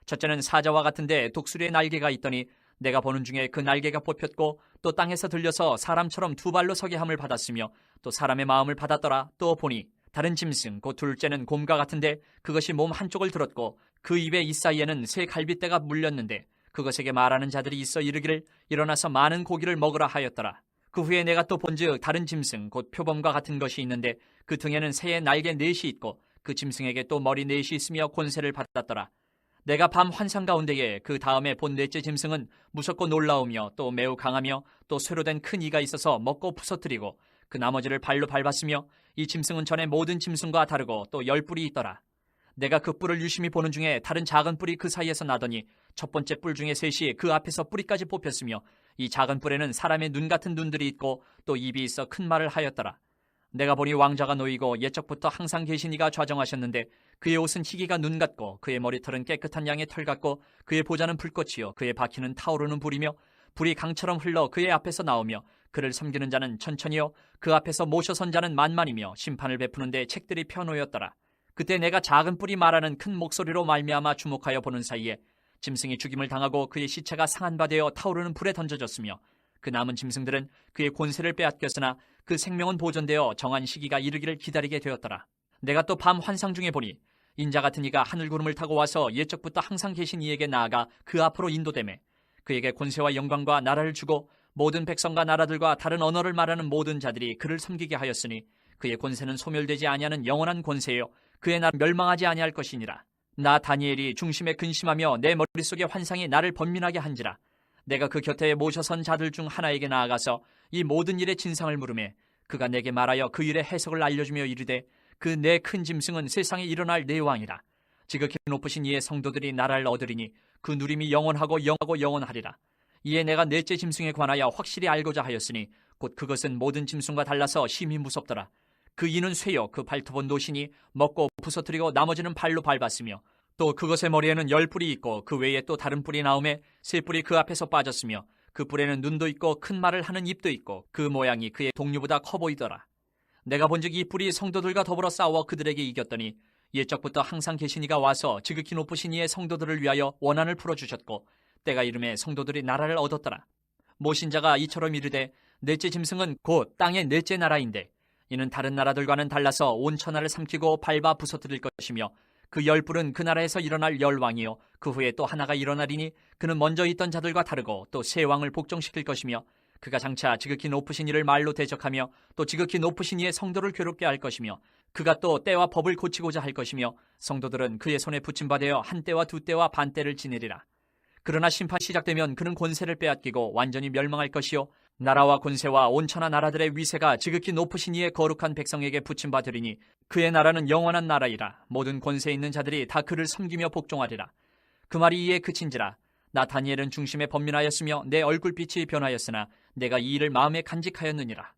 첫째는 사자와 같은데 독수리의 날개가 있더니 내가 보는 중에 그 날개가 뽑혔고 또 땅에서 들려서 사람처럼 두 발로 서게 함을 받았으며 또 사람의 마음을 받았더라. 또 보니 다른 짐승 곧 둘째는 곰과 같은데 그것이 몸 한쪽을 들었고 그 입의 이 사이에는 새 갈빗대가 물렸는데 그것에게 말하는 자들이 있어 이르기를 일어나서 많은 고기를 먹으라 하였더라. 그 후에 내가 또 본즉 다른 짐승 곧 표범과 같은 것이 있는데 그 등에는 새의 날개 넷이 있고 그 짐승에게 또 머리 넷이 있으며 권세를 받았더라. 내가 밤 환상 가운데에 그 다음에 본 넷째 짐승은 무섭고 놀라우며 또 매우 강하며 또 쇠로 된 큰 이가 있어서 먹고 부서뜨리고 그 나머지를 발로 밟았으며 이 짐승은 전에 모든 짐승과 다르고 또 10뿔이 있더라. 내가 그 뿔을 유심히 보는 중에 다른 작은 뿔이 그 사이에서 나더니 첫 번째 뿔 중에 셋이 그 앞에서 뿌리까지 뽑혔으며 이 작은 뿔에는 사람의 눈 같은 눈들이 있고 또 입이 있어 큰 말을 하였더라. 내가 보니 왕자가 놓이고 옛적부터 항상 계신 이가 좌정하셨는데 그의 옷은 희기가 눈 같고 그의 머리털은 깨끗한 양의 털 같고 그의 보좌는 불꽃이요 그의 바퀴는 타오르는 불이며 불이 강처럼 흘러 그의 앞에서 나오며 그를 섬기는 자는 천천히요 그 앞에서 모셔 선 자는 만만이며 심판을 베푸는데 책들이 펴놓였더라. 그때 내가 작은 뿔이 말하는 큰 목소리로 말미암아 주목하여 보는 사이에 짐승이 죽임을 당하고 그의 시체가 상한 바 되어 타오르는 불에 던져졌으며 그 남은 짐승들은 그의 권세를 빼앗겼으나 그 생명은 보존되어 정한 시기가 이르기를 기다리게 되었더라. 내가 또 밤 환상 중에 보니 인자 같은 이가 하늘 구름을 타고 와서 옛적부터 항상 계신 이에게 나아가 그 앞으로 인도되매 그에게 권세와 영광과 나라를 주고 모든 백성과 나라들과 다른 언어를 말하는 모든 자들이 그를 섬기게 하였으니 그의 권세는 소멸되지 아니하는 영원한 권세요 그의 나라 멸망하지 아니할 것이니라. 나 다니엘이 중심에 근심하며 내 머릿속의 환상이 나를 번민하게 한지라. 내가 그 곁에 모셔선 자들 중 하나에게 나아가서 이 모든 일의 진상을 물으매 그가 내게 말하여 그 일의 해석을 알려주며 이르되, 그 내 큰 짐승은 세상에 일어날 내 왕이라. 지극히 높으신 이의 성도들이 나라를 얻으리니 그 누림이 영원하고 영원하리라. 이에 내가 넷째 짐승에 관하여 확실히 알고자 하였으니 곧 그것은 모든 짐승과 달라서 심히 무섭더라. 그 이는 쇠요 그 발톱은 노시니 먹고 부서뜨리고 나머지는 발로 밟았으며 또 그것의 머리에는 10뿔이 있고 그 외에 또 다른 뿔이 나오매 세 뿔이 그 앞에서 빠졌으며 그 뿔에는 눈도 있고 큰 말을 하는 입도 있고 그 모양이 그의 동류보다 커 보이더라. 내가 본즉 이 뿔이 성도들과 더불어 싸워 그들에게 이겼더니 옛적부터 항상 계신 이가 와서 지극히 높으신 이의 성도들을 위하여 원한을 풀어주셨고 때가 이름에 성도들이 나라를 얻었더라. 모신자가 이처럼 이르되, 넷째 짐승은 곧 땅의 넷째 나라인데 이는 다른 나라들과는 달라서 온 천하를 삼키고 밟아 부서뜨릴 것이며 그 10뿔은 그 나라에서 일어날 10왕이요 그 후에 또 하나가 일어나리니 그는 먼저 있던 자들과 다르고 또 새 왕을 복종시킬 것이며 그가 장차 지극히 높으신 이를 말로 대적하며 또 지극히 높으신 이의 성도를 괴롭게 할 것이며 그가 또 때와 법을 고치고자 할 것이며 성도들은 그의 손에 붙임받아 한 때와 두 때와 반 때를 지내리라. 그러나 심판 시작되면 그는 권세를 빼앗기고 완전히 멸망할 것이요 나라와 권세와 온천하 나라들의 위세가 지극히 높으신 이의 거룩한 백성에게 붙임받으리니 그의 나라는 영원한 나라이라. 모든 권세 있는 자들이 다 그를 섬기며 복종하리라. 그 말이 이에 그친지라. 나 다니엘은 중심에 번민하였으며 내 얼굴빛이 변하였으나 내가 이 일을 마음에 간직하였느니라.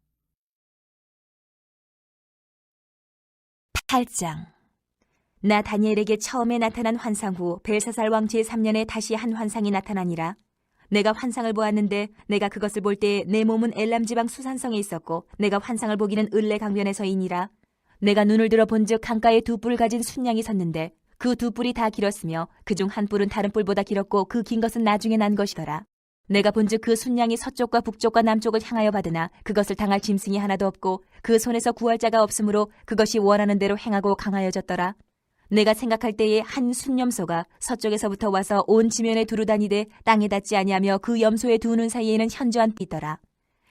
8장. 나 다니엘에게 처음에 나타난 환상 후 벨사살 왕 제3년에 다시 한 환상이 나타나니라. 내가 환상을 보았는데 내가 그것을 볼 때에 내 몸은 엘람 지방 수산성에 있었고 내가 환상을 보기는 을레 강변에서이니라. 내가 눈을 들어 본즉 강가에 두 뿔 가진 순양이 섰는데 그 두 뿔이 다 길었으며 그중 한 뿔은 다른 뿔보다 길었고 그 긴 것은 나중에 난 것이더라. 내가 본즉 그 순양이 서쪽과 북쪽과 남쪽을 향하여 받으나 그것을 당할 짐승이 하나도 없고 그 손에서 구할 자가 없으므로 그것이 원하는 대로 행하고 강하여졌더라. 내가 생각할 때에 한 순염소가 서쪽에서부터 와서 온 지면에 두루 다니되 땅에 닿지 아니하며 그 염소의 두 눈 사이에는 현저한 뿔이 있더라.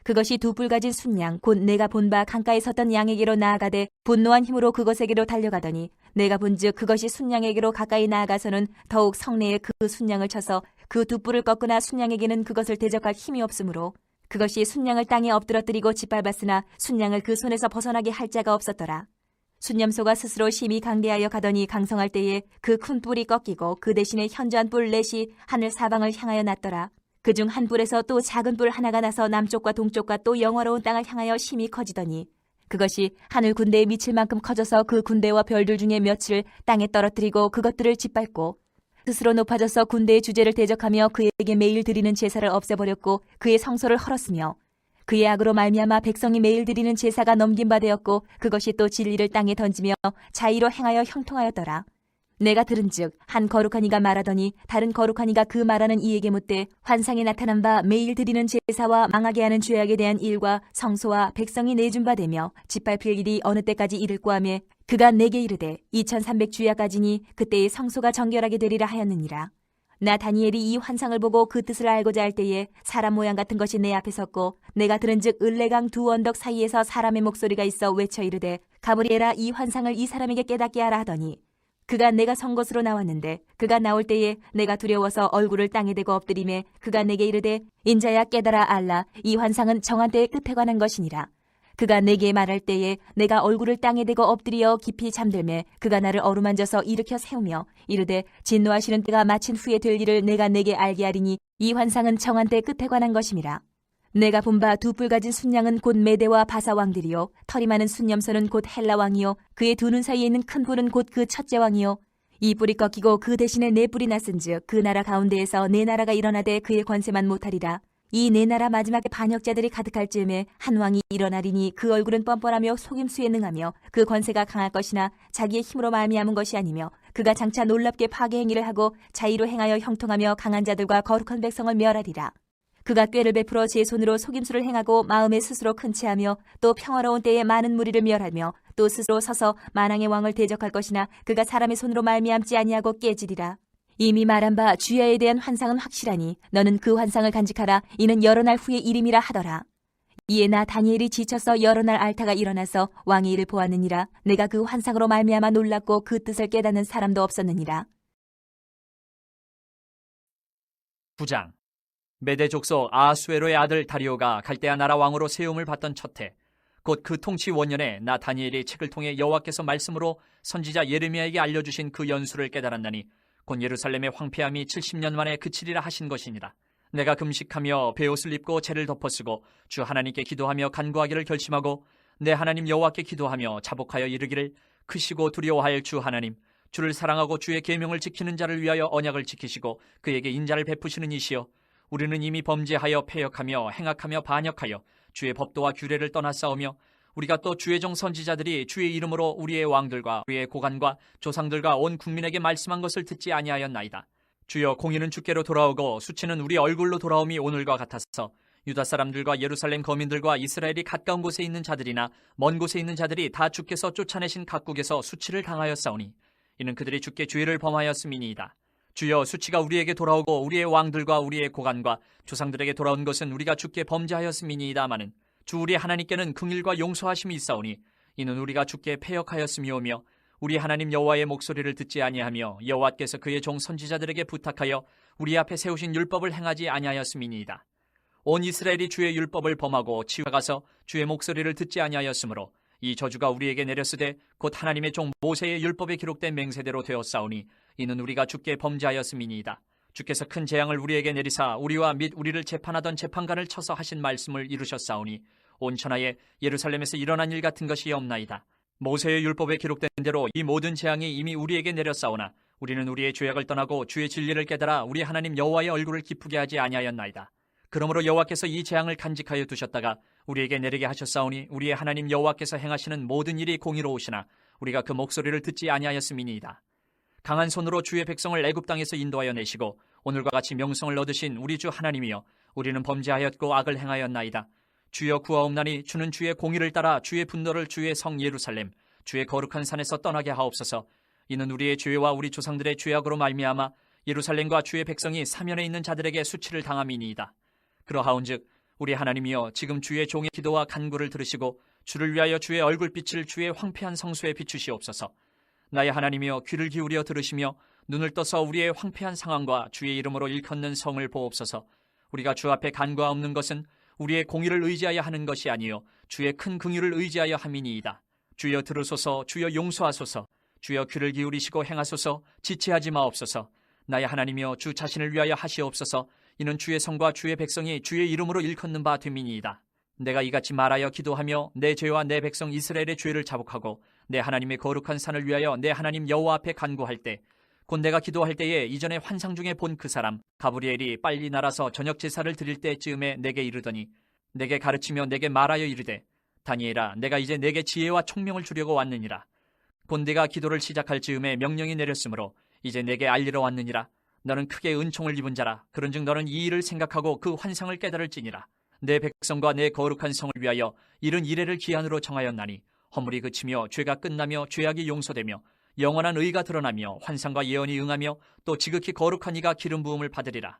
그것이 두 뿔 가진 순양 곧 내가 본 바 강가에 섰던 양에게로 나아가되 분노한 힘으로 그것에게로 달려가더니 내가 본즉 그것이 순양에게로 가까이 나아가서는 더욱 성내에 그 순양을 쳐서 그 두 뿔을 꺾으나 순양에게는 그것을 대적할 힘이 없으므로 그것이 순양을 땅에 엎드러뜨리고 짓밟았으나 순양을 그 손에서 벗어나게 할 자가 없었더라. 순염소가 스스로 심히 강대하여 가더니 강성할 때에 그 큰 뿔이 꺾이고 그 대신에 현저한 뿔 넷이 하늘 사방을 향하여 났더라. 그중 한 뿔에서 또 작은 뿔 하나가 나서 남쪽과 동쪽과 또 영화로운 땅을 향하여 심히 커지더니 그것이 하늘 군대에 미칠 만큼 커져서 그 군대와 별들 중에 몇을 땅에 떨어뜨리고 그것들을 짓밟고 스스로 높아져서 군대의 주제를 대적하며 그에게 매일 드리는 제사를 없애버렸고 그의 성소를 헐었으며 그의 악으로 말미암아 백성이 매일 드리는 제사가 넘긴 바 되었고 그것이 또 진리를 땅에 던지며 자의로 행하여 형통하였더라. 내가 들은즉 한 거룩한 이가 말하더니 다른 거룩한 이가 그 말하는 이에게 묻되 환상에 나타난 바 매일 드리는 제사와 망하게 하는 죄악에 대한 일과 성소와 백성이 내준 바 되며 짓밟힐 일이 어느 때까지 이를꼬 하며 그가 내게 이르되 2300주야까지니 그때의 성소가 정결하게 되리라 하였느니라. 나 다니엘이 이 환상을 보고 그 뜻을 알고자 할 때에 사람 모양 같은 것이 내 앞에 섰고 내가 들은즉 을레강 두 언덕 사이에서 사람의 목소리가 있어 외쳐 이르되 가브리엘아 이 환상을 이 사람에게 깨닫게 하라 하더니 그가 내가 선 곳으로 나왔는데 그가 나올 때에 내가 두려워서 얼굴을 땅에 대고 엎드리매 그가 내게 이르되 인자야 깨달아 알라 이 환상은 정한 때의 끝에 관한 것이니라. 그가 내게 말할 때에 내가 얼굴을 땅에 대고 엎드려 깊이 잠들매 그가 나를 어루만져서 일으켜 세우며 이르되 진노하시는 때가 마친 후에 될 일을 내가 내게 알게 하리니 이 환상은 정한 때의 끝에 관한 것임이라. 내가 본 바 두 뿔 가진 순양은 곧 메대와 바사 왕들이요 털이 많은 순염소는 곧 헬라 왕이요 그의 두 눈 사이에 있는 큰 뿔은 곧 그 첫째 왕이요 이 뿔이 꺾이고 그 대신에 네 뿔이 났은즉 그 나라 가운데에서 네 나라가 일어나되 그의 권세만 못하리라. 이 네 나라 마지막에 반역자들이 가득할 즈음에 한 왕이 일어나리니 그 얼굴은 뻔뻔하며 속임수에 능하며 그 권세가 강할 것이나 자기의 힘으로 말미암은 것이 아니며 그가 장차 놀랍게 파괴 행위를 하고 자의로 행하여 형통하며 강한 자들과 거룩한 백성을 멸하리라. 그가 꾀를 베풀어 제 손으로 속임수를 행하고 마음에 스스로 큰 체하며 또 평화로운 때에 많은 무리를 멸하며 또 스스로 서서 만왕의 왕을 대적할 것이나 그가 사람의 손으로 말미암지 아니하고 깨지리라. 이미 말한 바 주야에 대한 환상은 확실하니 너는 그 환상을 간직하라. 이는 여러 날 후의 일임이라 하더라. 이에 나 다니엘이 지쳐서 여러 날 앓다가 일어나서 왕의 일을 보았느니라. 내가 그 환상으로 말미암아 놀랐고 그 뜻을 깨닫는 사람도 없었느니라. 9장. 메대 족속 아하수에로의 아들 다리오가 갈대아 나라 왕으로 세움을 받던 첫해 곧 그 통치 원년에 나 다니엘이 책을 통해 여호와께서 말씀으로 선지자 예레미야에게 알려주신 그 연수를 깨달았나니 곧 예루살렘의 황폐함이 70년 만에 그치리라 하신 것이니라. 내가 금식하며 베옷을 입고 재를 덮어쓰고 주 하나님께 기도하며 간구하기를 결심하고 내 하나님 여호와께 기도하며 자복하여 이르기를 크시고 두려워할 주 하나님 주를 사랑하고 주의 계명을 지키는 자를 위하여 언약을 지키시고 그에게 인자를 베푸시는 이시여 우리는 이미 범죄하여 패역하며 행악하며 반역하여 주의 법도와 규례를 떠나싸우며 우리가 또 주의 종 선지자들이 주의 이름으로 우리의 왕들과 우리의 고관과 조상들과 온 국민에게 말씀한 것을 듣지 아니하였나이다. 주여 공의는 주께로 돌아오고 수치는 우리 얼굴로 돌아옴이 오늘과 같아서 유다 사람들과 예루살렘 거민들과 이스라엘이 가까운 곳에 있는 자들이나 먼 곳에 있는 자들이 다 주께서 쫓아내신 각국에서 수치를 당하였사오니 이는 그들이 주께 죄를 범하였음이니이다. 주여 수치가 우리에게 돌아오고 우리의 왕들과 우리의 고관과 조상들에게 돌아온 것은 우리가 주께 범죄하였음이니이다마는 주 우리 하나님께는 긍휼과 용서하심이 있사오니 이는 우리가 주께 패역하였음이오며 우리 하나님 여호와의 목소리를 듣지 아니하며 여호와께서 그의 종 선지자들에게 부탁하여 우리 앞에 세우신 율법을 행하지 아니하였음이니이다. 온 이스라엘이 주의 율법을 범하고 치와가서 주의 목소리를 듣지 아니하였으므로 이 저주가 우리에게 내렸으되 곧 하나님의 종 모세의 율법에 기록된 맹세대로 되었사오니 이는 우리가 주께 범죄하였음이니이다. 주께서 큰 재앙을 우리에게 내리사 우리와 및 우리를 재판하던 재판관을 쳐서 하신 말씀을 이루셨사오니 온 천하에 예루살렘에서 일어난 일 같은 것이 없나이다. 모세의 율법에 기록된 대로 이 모든 재앙이 이미 우리에게 내렸사오나 우리는 우리의 죄악을 떠나고 주의 진리를 깨달아 우리 하나님 여호와의 얼굴을 기쁘게 하지 아니하였나이다. 그러므로 여호와께서 이 재앙을 간직하여 두셨다가 우리에게 내리게 하셨사오니 우리의 하나님 여호와께서 행하시는 모든 일이 공의로우시나 우리가 그 목소리를 듣지 아니하였음이니이다. 강한 손으로 주의 백성을 애굽 땅에서 인도하여 내시고 오늘과 같이 명성을 얻으신 우리 주 하나님이여 우리는 범죄하였고 악을 행하였나이다. 주여 구하옵나니 주는 주의 공의를 따라 주의 분노를 주의 성 예루살렘 주의 거룩한 산에서 떠나게 하옵소서. 이는 우리의 죄와 우리 조상들의 죄악으로 말미암아 예루살렘과 주의 백성이 사면에 있는 자들에게 수치를 당함이니이다. 그러하온즉 우리 하나님이여 지금 주의 종의 기도와 간구를 들으시고 주를 위하여 주의 얼굴빛을 주의 황폐한 성소에 비추시옵소서. 나의 하나님이여 귀를 기울여 들으시며 눈을 떠서 우리의 황폐한 상황과 주의 이름으로 일컫는 성을 보옵소서. 우리가 주 앞에 간구하옵는 것은 우리의 공의를 의지하여 하는 것이 아니요 주의 큰 긍휼을 의지하여 함이니이다. 주여 들으소서. 주여 용서하소서. 주여 귀를 기울이시고 행하소서. 지체하지 마옵소서. 나의 하나님이여 주 자신을 위하여 하시옵소서. 이는 주의 성과 주의 백성이 주의 이름으로 일컫는 바 됨이니이다. 내가 이같이 말하여 기도하며 내 죄와 내 백성 이스라엘의 죄를 자복하고 내 하나님의 거룩한 산을 위하여 내 하나님 여호와 앞에 간구할 때 곧 내가 기도할 때에 이전에 환상 중에 본 그 사람 가브리엘이 빨리 날아서 저녁 제사를 드릴 때쯤에 내게 이르더니 내게 가르치며 내게 말하여 이르되 다니엘아 내가 이제 내게 지혜와 총명을 주려고 왔느니라. 곧 내가 기도를 시작할 즈음에 명령이 내렸으므로 이제 내게 알리러 왔느니라. 너는 크게 은총을 입은 자라. 그런즉 너는 이 일을 생각하고 그 환상을 깨달을지니라. 내 백성과 내 거룩한 성을 위하여 이른 이래를 기한으로 정하였나니 허물이 그치며 죄가 끝나며 죄악이 용서되며 영원한 의가 드러나며 환상과 예언이 응하며 또 지극히 거룩한 이가 기름 부음을 받으리라.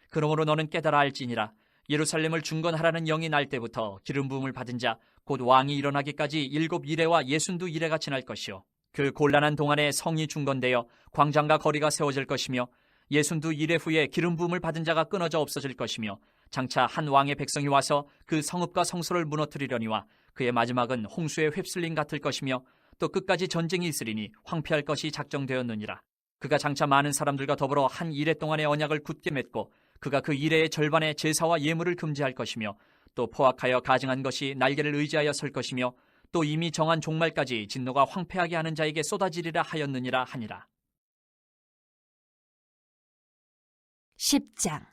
그러므로 너는 깨달아 알지니라. 예루살렘을 중건하라는 영이 날 때부터 기름 부음을 받은 자 곧 왕이 일어나기까지 7 이레와 62 이레가 지날 것이요 그 곤란한 동안에 성이 중건되어 광장과 거리가 세워질 것이며 62 이레 후에 기름 부음을 받은 자가 끊어져 없어질 것이며 장차 한 왕의 백성이 와서 그 성읍과 성소를 무너뜨리려니와 그의 마지막은 홍수의 휩쓸림 같을 것이며 또 끝까지 전쟁이 있으리니 황폐할 것이 작정되었느니라. 그가 장차 많은 사람들과 더불어 한 이레 동안의 언약을 굳게 맺고 그가 그 이레의 절반의 제사와 예물을 금지할 것이며 또 포악하여 가증한 것이 날개를 의지하여 설 것이며 또 이미 정한 종말까지 진노가 황폐하게 하는 자에게 쏟아지리라 하였느니라 하니라. 10장.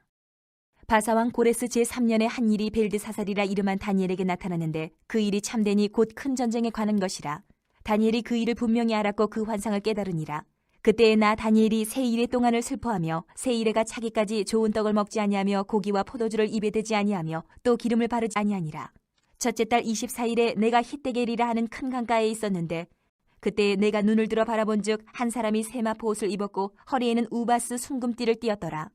바사왕 고레스 제3년에 한 일이 벨드사살이라 이름한 다니엘에게 나타났는데 그 일이 참되니 곧 큰 전쟁에 관한 것이라. 다니엘이 그 일을 분명히 알았고 그 환상을 깨달으니라. 그때에 나 다니엘이 세 이레 동안을 슬퍼하며 세 이레가 차기까지 좋은 떡을 먹지 아니하며 고기와 포도주를 입에 대지 아니하며 또 기름을 바르지 아니하니라. 첫째 달 24일에 내가 히데겔이라 하는 큰 강가에 있었는데 그때 내가 눈을 들어 바라본즉 한 사람이 세마포 옷을 입었고 허리에는 우바스 순금띠를 띠었더라.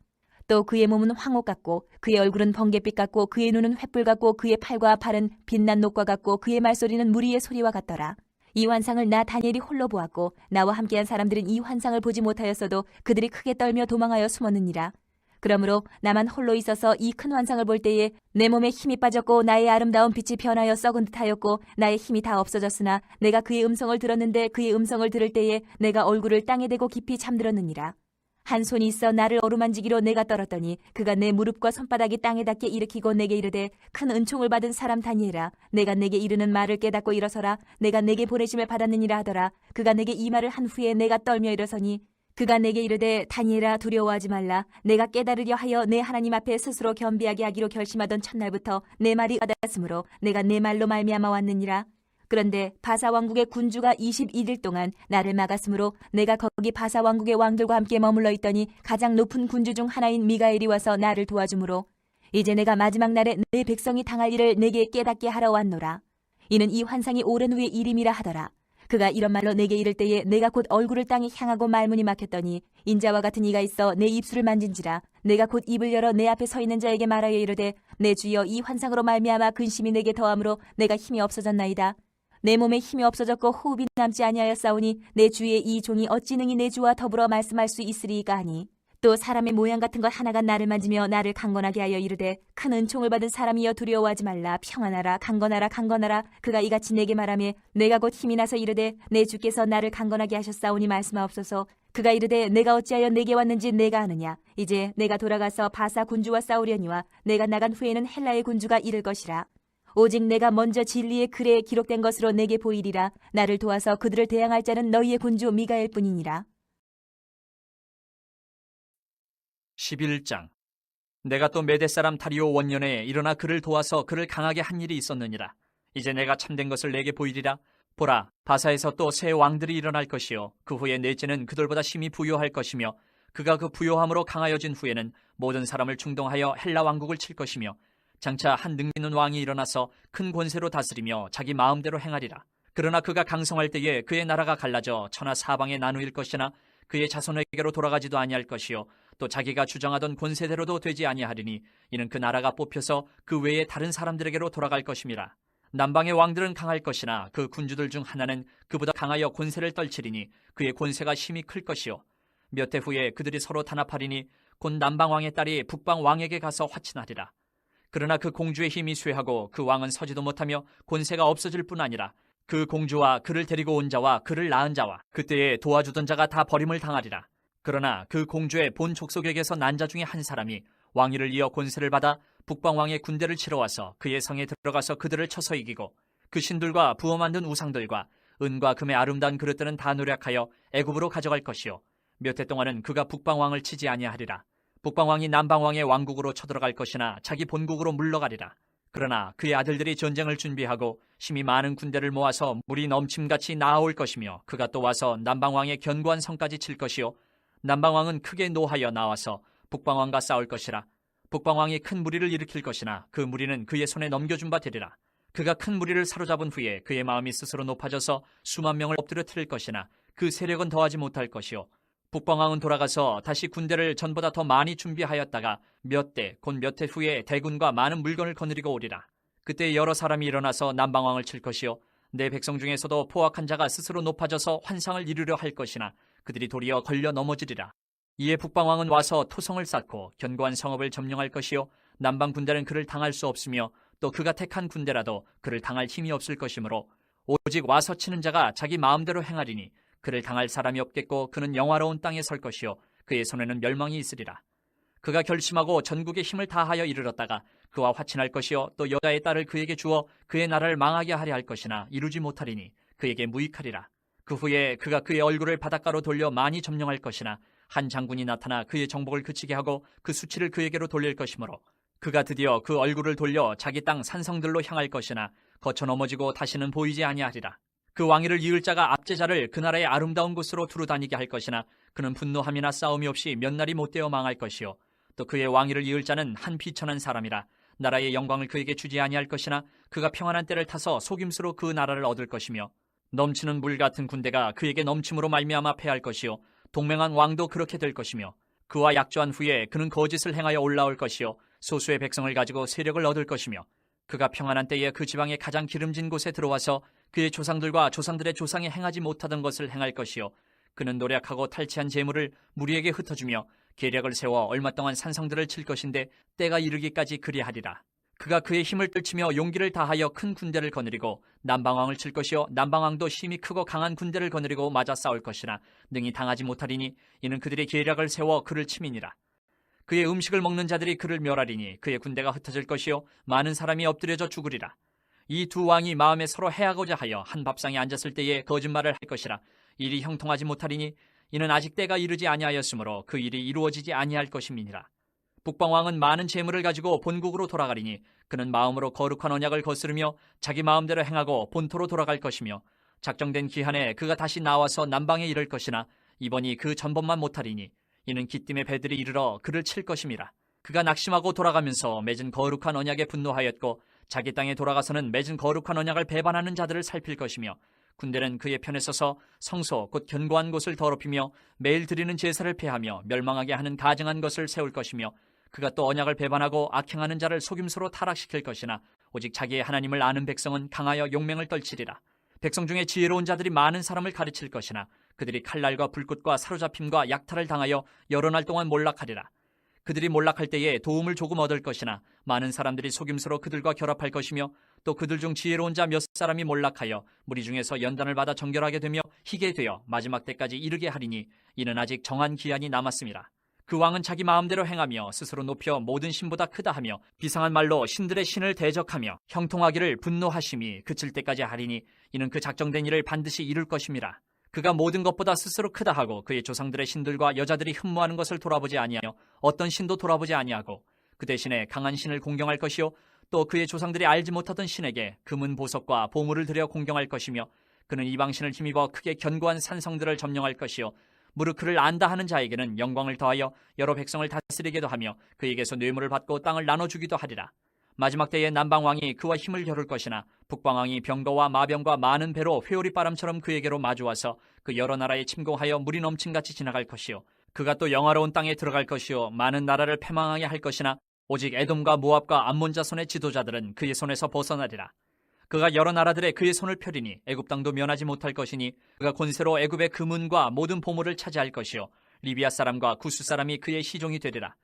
또 그의 몸은 황옥 같고 그의 얼굴은 번갯빛 같고 그의 눈은 횃불 같고 그의 팔과 팔은 빛난 녹과 같고 그의 말소리는 무리의 소리와 같더라. 이 환상을 나 다니엘이 홀로 보았고 나와 함께한 사람들은 이 환상을 보지 못하였어도 그들이 크게 떨며 도망하여 숨었느니라. 그러므로 나만 홀로 있어서 이 큰 환상을 볼 때에 내 몸에 힘이 빠졌고 나의 아름다운 빛이 변하여 썩은 듯하였고 나의 힘이 다 없어졌으나 내가 그의 음성을 들었는데 그의 음성을 들을 때에 내가 얼굴을 땅에 대고 깊이 잠들었느니라. 한 손이 있어 나를 어루만지기로 내가 떨었더니 그가 내 무릎과 손바닥이 땅에 닿게 일으키고 내게 이르되 큰 은총을 받은 사람 다니엘아 내가 내게 이르는 말을 깨닫고 일어서라. 내가 내게 보내심을 받았느니라 하더라. 그가 내게 이 말을 한 후에 내가 떨며 일어서니 그가 내게 이르되 다니엘아 두려워하지 말라. 내가 깨달으려 하여 내 하나님 앞에 스스로 겸비하게 하기로 결심하던 첫날부터 내 말이 와닿았으므로 내가 내 말로 말미암아 왔느니라. 그런데 바사 왕국의 군주가 21일 동안 나를 막았으므로 내가 거기 바사 왕국의 왕들과 함께 머물러 있더니 가장 높은 군주 중 하나인 미가엘이 와서 나를 도와주므로 이제 내가 마지막 날에 내 백성이 당할 일을 내게 깨닫게 하러 왔노라. 이는 이 환상이 오랜 후의 일임이라 하더라. 그가 이런 말로 내게 이를 때에 내가 곧 얼굴을 땅에 향하고 말문이 막혔더니 인자와 같은 이가 있어 내 입술을 만진지라. 내가 곧 입을 열어 내 앞에 서 있는 자에게 말하여 이르되 내 주여 이 환상으로 말미암아 근심이 내게 더함으로 내가 힘이 없어졌나이다. 내 몸에 힘이 없어졌고 호흡이 남지 아니하였사오니 내 주의 이 종이 어찌 능히 내 주와 더불어 말씀할 수 있으리이까 하니 또 사람의 모양 같은 것 하나가 나를 만지며 나를 강건하게 하여 이르되 큰 은총을 받은 사람이여 두려워하지 말라. 평안하라. 강건하라. 강건하라. 그가 이같이 내게 말하며 내가 곧 힘이 나서 이르되 내 주께서 나를 강건하게 하셨사오니 말씀하옵소서. 그가 이르되 내가 어찌하여 내게 왔는지 내가 아느냐. 이제 내가 돌아가서 바사 군주와 싸우려니와 내가 나간 후에는 헬라의 군주가 이를 것이라. 오직 내가 먼저 진리의 글에 기록된 것으로 내게 보이리라. 나를 도와서 그들을 대항할 자는 너희의 군주 미가엘 뿐이니라. 11장. 내가 또 메대 사람 다리오 원년에 일어나 그를 도와서 그를 강하게 한 일이 있었느니라. 이제 내가 참된 것을 내게 보이리라. 보라, 바사에서 또 새 왕들이 일어날 것이요 그 후에 넷째는 그들보다 심히 부요할 것이며 그가 그 부요함으로 강하여진 후에는 모든 사람을 충동하여 헬라 왕국을 칠 것이며 장차 한 능력 있는 왕이 일어나서 큰 권세로 다스리며 자기 마음대로 행하리라. 그러나 그가 강성할 때에 그의 나라가 갈라져 천하 사방에 나누일 것이나 그의 자손에게로 돌아가지도 아니할 것이요 또 자기가 주장하던 권세대로도 되지 아니하리니 이는 그 나라가 뽑혀서 그 외에 다른 사람들에게로 돌아갈 것임이라. 남방의 왕들은 강할 것이나 그 군주들 중 하나는 그보다 강하여 권세를 떨치리니 그의 권세가 심히 클 것이요 몇 해 후에 그들이 서로 단합하리니 곧 남방 왕의 딸이 북방 왕에게 가서 화친하리라. 그러나 그 공주의 힘이 쇠하고 그 왕은 서지도 못하며 권세가 없어질 뿐 아니라 그 공주와 그를 데리고 온 자와 그를 낳은 자와 그때에 도와주던 자가 다 버림을 당하리라. 그러나 그 공주의 본 족속에게서 난 자 중에 한 사람이 왕위를 이어 권세를 받아 북방 왕의 군대를 치러 와서 그의 성에 들어가서 그들을 쳐서 이기고 그 신들과 부어 만든 우상들과 은과 금의 아름다운 그릇들은 다 노략하여 애굽으로 가져갈 것이요 몇 해 동안은 그가 북방 왕을 치지 아니하리라. 북방 왕이 남방 왕의 왕국으로 쳐들어갈 것이나 자기 본국으로 물러가리라. 그러나 그의 아들들이 전쟁을 준비하고 심히 많은 군대를 모아서 물이 넘침같이 나아올 것이며 그가 또 와서 남방 왕의 견고한 성까지 칠 것이요 남방 왕은 크게 노하여 나와서 북방 왕과 싸울 것이라. 북방 왕이 큰 무리를 일으킬 것이나 그 무리는 그의 손에 넘겨준 바 되리라. 그가 큰 무리를 사로잡은 후에 그의 마음이 스스로 높아져서 수만 명을 엎드려 트릴 것이나 그 세력은 더하지 못할 것이요 북방 왕은 돌아가서 다시 군대를 전보다 더 많이 준비하였다가 몇 대 곧 몇 해 후에 대군과 많은 물건을 거느리고 오리라. 그때 여러 사람이 일어나서 남방 왕을 칠 것이요 내 백성 중에서도 포악한 자가 스스로 높아져서 환상을 이루려 할 것이나 그들이 도리어 걸려 넘어지리라. 이에 북방 왕은 와서 토성을 쌓고 견고한 성읍을 점령할 것이요 남방 군대는 그를 당할 수 없으며 또 그가 택한 군대라도 그를 당할 힘이 없을 것이므로 오직 와서 치는 자가 자기 마음대로 행하리니 그를 당할 사람이 없겠고 그는 영화로운 땅에 설 것이요 그의 손에는 멸망이 있으리라. 그가 결심하고 전국에 힘을 다하여 이르렀다가 그와 화친할 것이요 또 여자의 딸을 그에게 주어 그의 나라를 망하게 하려 할 것이나 이루지 못하리니 그에게 무익하리라. 그 후에 그가 그의 얼굴을 바닷가로 돌려 많이 점령할 것이나 한 장군이 나타나 그의 정복을 그치게 하고 그 수치를 그에게로 돌릴 것이므로 그가 드디어 그 얼굴을 돌려 자기 땅 산성들로 향할 것이나 거쳐 넘어지고 다시는 보이지 아니하리라. 그 왕위를 이을 자가 압제자를 그 나라의 아름다운 곳으로 두루 다니게 할 것이나 그는 분노함이나 싸움이 없이 몇 날이 못되어 망할 것이요 또 그의 왕위를 이을 자는 한 비천한 사람이라 나라의 영광을 그에게 주지 아니할 것이나 그가 평안한 때를 타서 속임수로 그 나라를 얻을 것이며 넘치는 물 같은 군대가 그에게 넘침으로 말미암아 패할 것이요 동맹한 왕도 그렇게 될 것이며 그와 약조한 후에 그는 거짓을 행하여 올라올 것이요 소수의 백성을 가지고 세력을 얻을 것이며 그가 평안한 때에 그 지방의 가장 기름진 곳에 들어와서 그의 조상들과 조상들의 조상이 행하지 못하던 것을 행할 것이요 그는 노력하고 탈취한 재물을 무리에게 흩어주며 계략을 세워 얼마 동안 산성들을 칠 것인데 때가 이르기까지 그리하리라. 그가 그의 힘을 떨치며 용기를 다하여 큰 군대를 거느리고 남방왕을 칠 것이요 남방왕도 힘이 크고 강한 군대를 거느리고 맞아 싸울 것이나 능히 당하지 못하리니 이는 그들의 계략을 세워 그를 침이니라. 그의 음식을 먹는 자들이 그를 멸하리니 그의 군대가 흩어질 것이요 많은 사람이 엎드려져 죽으리라. 이 두 왕이 마음에 서로 해하고자 하여 한 밥상에 앉았을 때에 거짓말을 할 것이라. 일이 형통하지 못하리니 이는 아직 때가 이르지 아니하였으므로 그 일이 이루어지지 아니할 것임이니라. 북방왕은 많은 재물을 가지고 본국으로 돌아가리니 그는 마음으로 거룩한 언약을 거스르며 자기 마음대로 행하고 본토로 돌아갈 것이며 작정된 기한에 그가 다시 나와서 남방에 이를 것이나 이번이 그 전번만 못하리니 이는 기띔의 배들이 이르러 그를 칠 것임이라. 그가 낙심하고 돌아가면서 맺은 거룩한 언약에 분노하였고 자기 땅에 돌아가서는 맺은 거룩한 언약을 배반하는 자들을 살필 것이며 군대는 그의 편에 서서 성소 곧 견고한 곳을 더럽히며 매일 드리는 제사를 폐하며 멸망하게 하는 가증한 것을 세울 것이며 그가 또 언약을 배반하고 악행하는 자를 속임수로 타락시킬 것이나 오직 자기의 하나님을 아는 백성은 강하여 용맹을 떨치리라. 백성 중에 지혜로운 자들이 많은 사람을 가르칠 것이나 그들이 칼날과 불꽃과 사로잡힘과 약탈을 당하여 여러 날 동안 몰락하리라. 그들이 몰락할 때에 도움을 조금 얻을 것이나 많은 사람들이 속임수로 그들과 결합할 것이며 또 그들 중 지혜로운 자 몇 사람이 몰락하여 무리 중에서 연단을 받아 정결하게 되며 희게 되어 마지막 때까지 이르게 하리니 이는 아직 정한 기한이 남았음이라. 그 왕은 자기 마음대로 행하며 스스로 높여 모든 신보다 크다 하며 비상한 말로 신들의 신을 대적하며 형통하기를 분노하심이 그칠 때까지 하리니 이는 그 작정된 일을 반드시 이룰 것임이라. 그가 모든 것보다 스스로 크다 하고 그의 조상들의 신들과 여자들이 흠모하는 것을 돌아보지 아니하며 어떤 신도 돌아보지 아니하고 그 대신에 강한 신을 공경할 것이요 또 그의 조상들이 알지 못하던 신에게 금은 보석과 보물을 들여 공경할 것이며 그는 이방신을 힘입어 크게 견고한 산성들을 점령할 것이요 무릇 그를 안다 하는 자에게는 영광을 더하여 여러 백성을 다스리게도 하며 그에게서 뇌물을 받고 땅을 나눠주기도 하리라. 마지막 때에 남방왕이 그와 힘을 겨룰 것이나 북방왕이 병거와 마병과 많은 배로 회오리 바람처럼 그에게로 마주와서 그 여러 나라에 침공하여 물이 넘친같이 지나갈 것이요 그가 또 영화로운 땅에 들어갈 것이요 많은 나라를 패망하게 할 것이나 오직 에돔과 모압과 암몬 자손의 지도자들은 그의 손에서 벗어나리라. 그가 여러 나라들의 그의 손을 펴리니 애굽 땅도 면하지 못할 것이니 그가 권세로 애굽의 금은과 모든 보물을 차지할 것이요 리비아 사람과 구스 사람이 그의 시종이 되리라.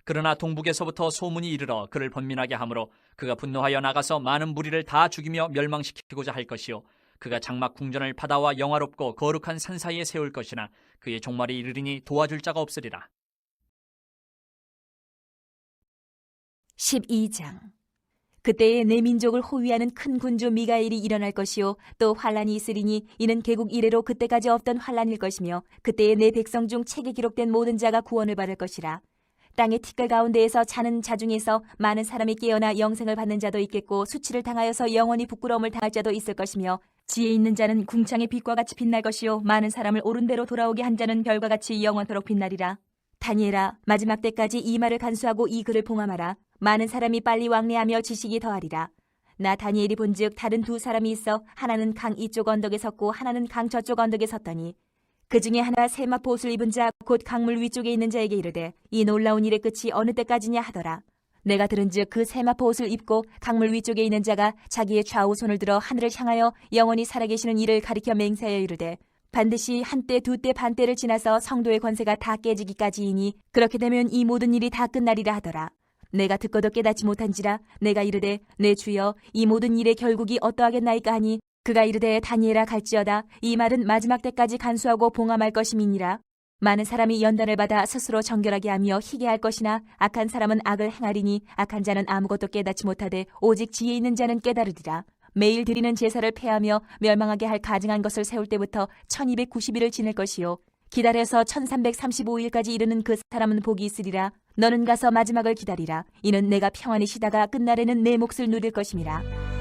그러나 동북에서부터 소문이 이르러 그를 번민하게 하므로 그가 분노하여 나가서 많은 무리를 다 죽이며 멸망시키고자 할 것이요 그가 장막 궁전을 바다와 영화롭고 거룩한 산 사이에 세울 것이나 그의 종말이 이르리니 도와줄 자가 없으리라. 12장. 그때에 내 민족을 호위하는 큰 군주 미가엘이 일어날 것이요 또 환란이 있으리니 이는 개국 이래로 그때까지 없던 환란일 것이며 그때에 내 백성 중 책에 기록된 모든 자가 구원을 받을 것이라. 땅의 티끌 가운데에서 자는 자 중에서 많은 사람이 깨어나 영생을 받는 자도 있겠고 수치를 당하여서 영원히 부끄러움을 당할 자도 있을 것이며 지혜 있는 자는 궁창의 빛과 같이 빛날 것이요 많은 사람을 옳은 대로 돌아오게 한 자는 별과 같이 영원토록 빛나리라. 다니엘아, 마지막 때까지 이 말을 간수하고 이 글을 봉함하라. 많은 사람이 빨리 왕래하며 지식이 더하리라. 나 다니엘이 본즉 다른 두 사람이 있어 하나는 강 이쪽 언덕에 섰고 하나는 강 저쪽 언덕에 섰더니 그 중에 하나가 세마포 옷을 입은 자 곧 강물 위쪽에 있는 자에게 이르되 이 놀라운 일의 끝이 어느 때까지냐 하더라. 내가 들은즉 그 세마포 옷을 입고 강물 위쪽에 있는 자가 자기의 좌우 손을 들어 하늘을 향하여 영원히 살아계시는 이를 가리켜 맹세하여 이르되 반드시 한때 두때 반때를 지나서 성도의 권세가 다 깨지기까지이니 그렇게 되면 이 모든 일이 다 끝나리라 하더라. 내가 듣고도 깨닫지 못한지라 내가 이르되 내 주여 이 모든 일의 결국이 어떠하겠나이까 하니 그가 이르되 다니엘아 갈지어다 이 말은 마지막 때까지 간수하고 봉함할 것임이니라. 많은 사람이 연단을 받아 스스로 정결하게 하며 희게 할 것이나 악한 사람은 악을 행하리니 악한 자는 아무것도 깨닫지 못하되 오직 지혜 있는 자는 깨달으리라. 매일 드리는 제사를 폐하며 멸망하게 할 가증한 것을 세울 때부터 1290일을 지낼 것이요 기다려서 1335일까지 이르는 그 사람은 복이 있으리라. 너는 가서 마지막을 기다리라. 이는 내가 평안히 쉬다가 끝날에는 내 몫을 누릴 것임이라.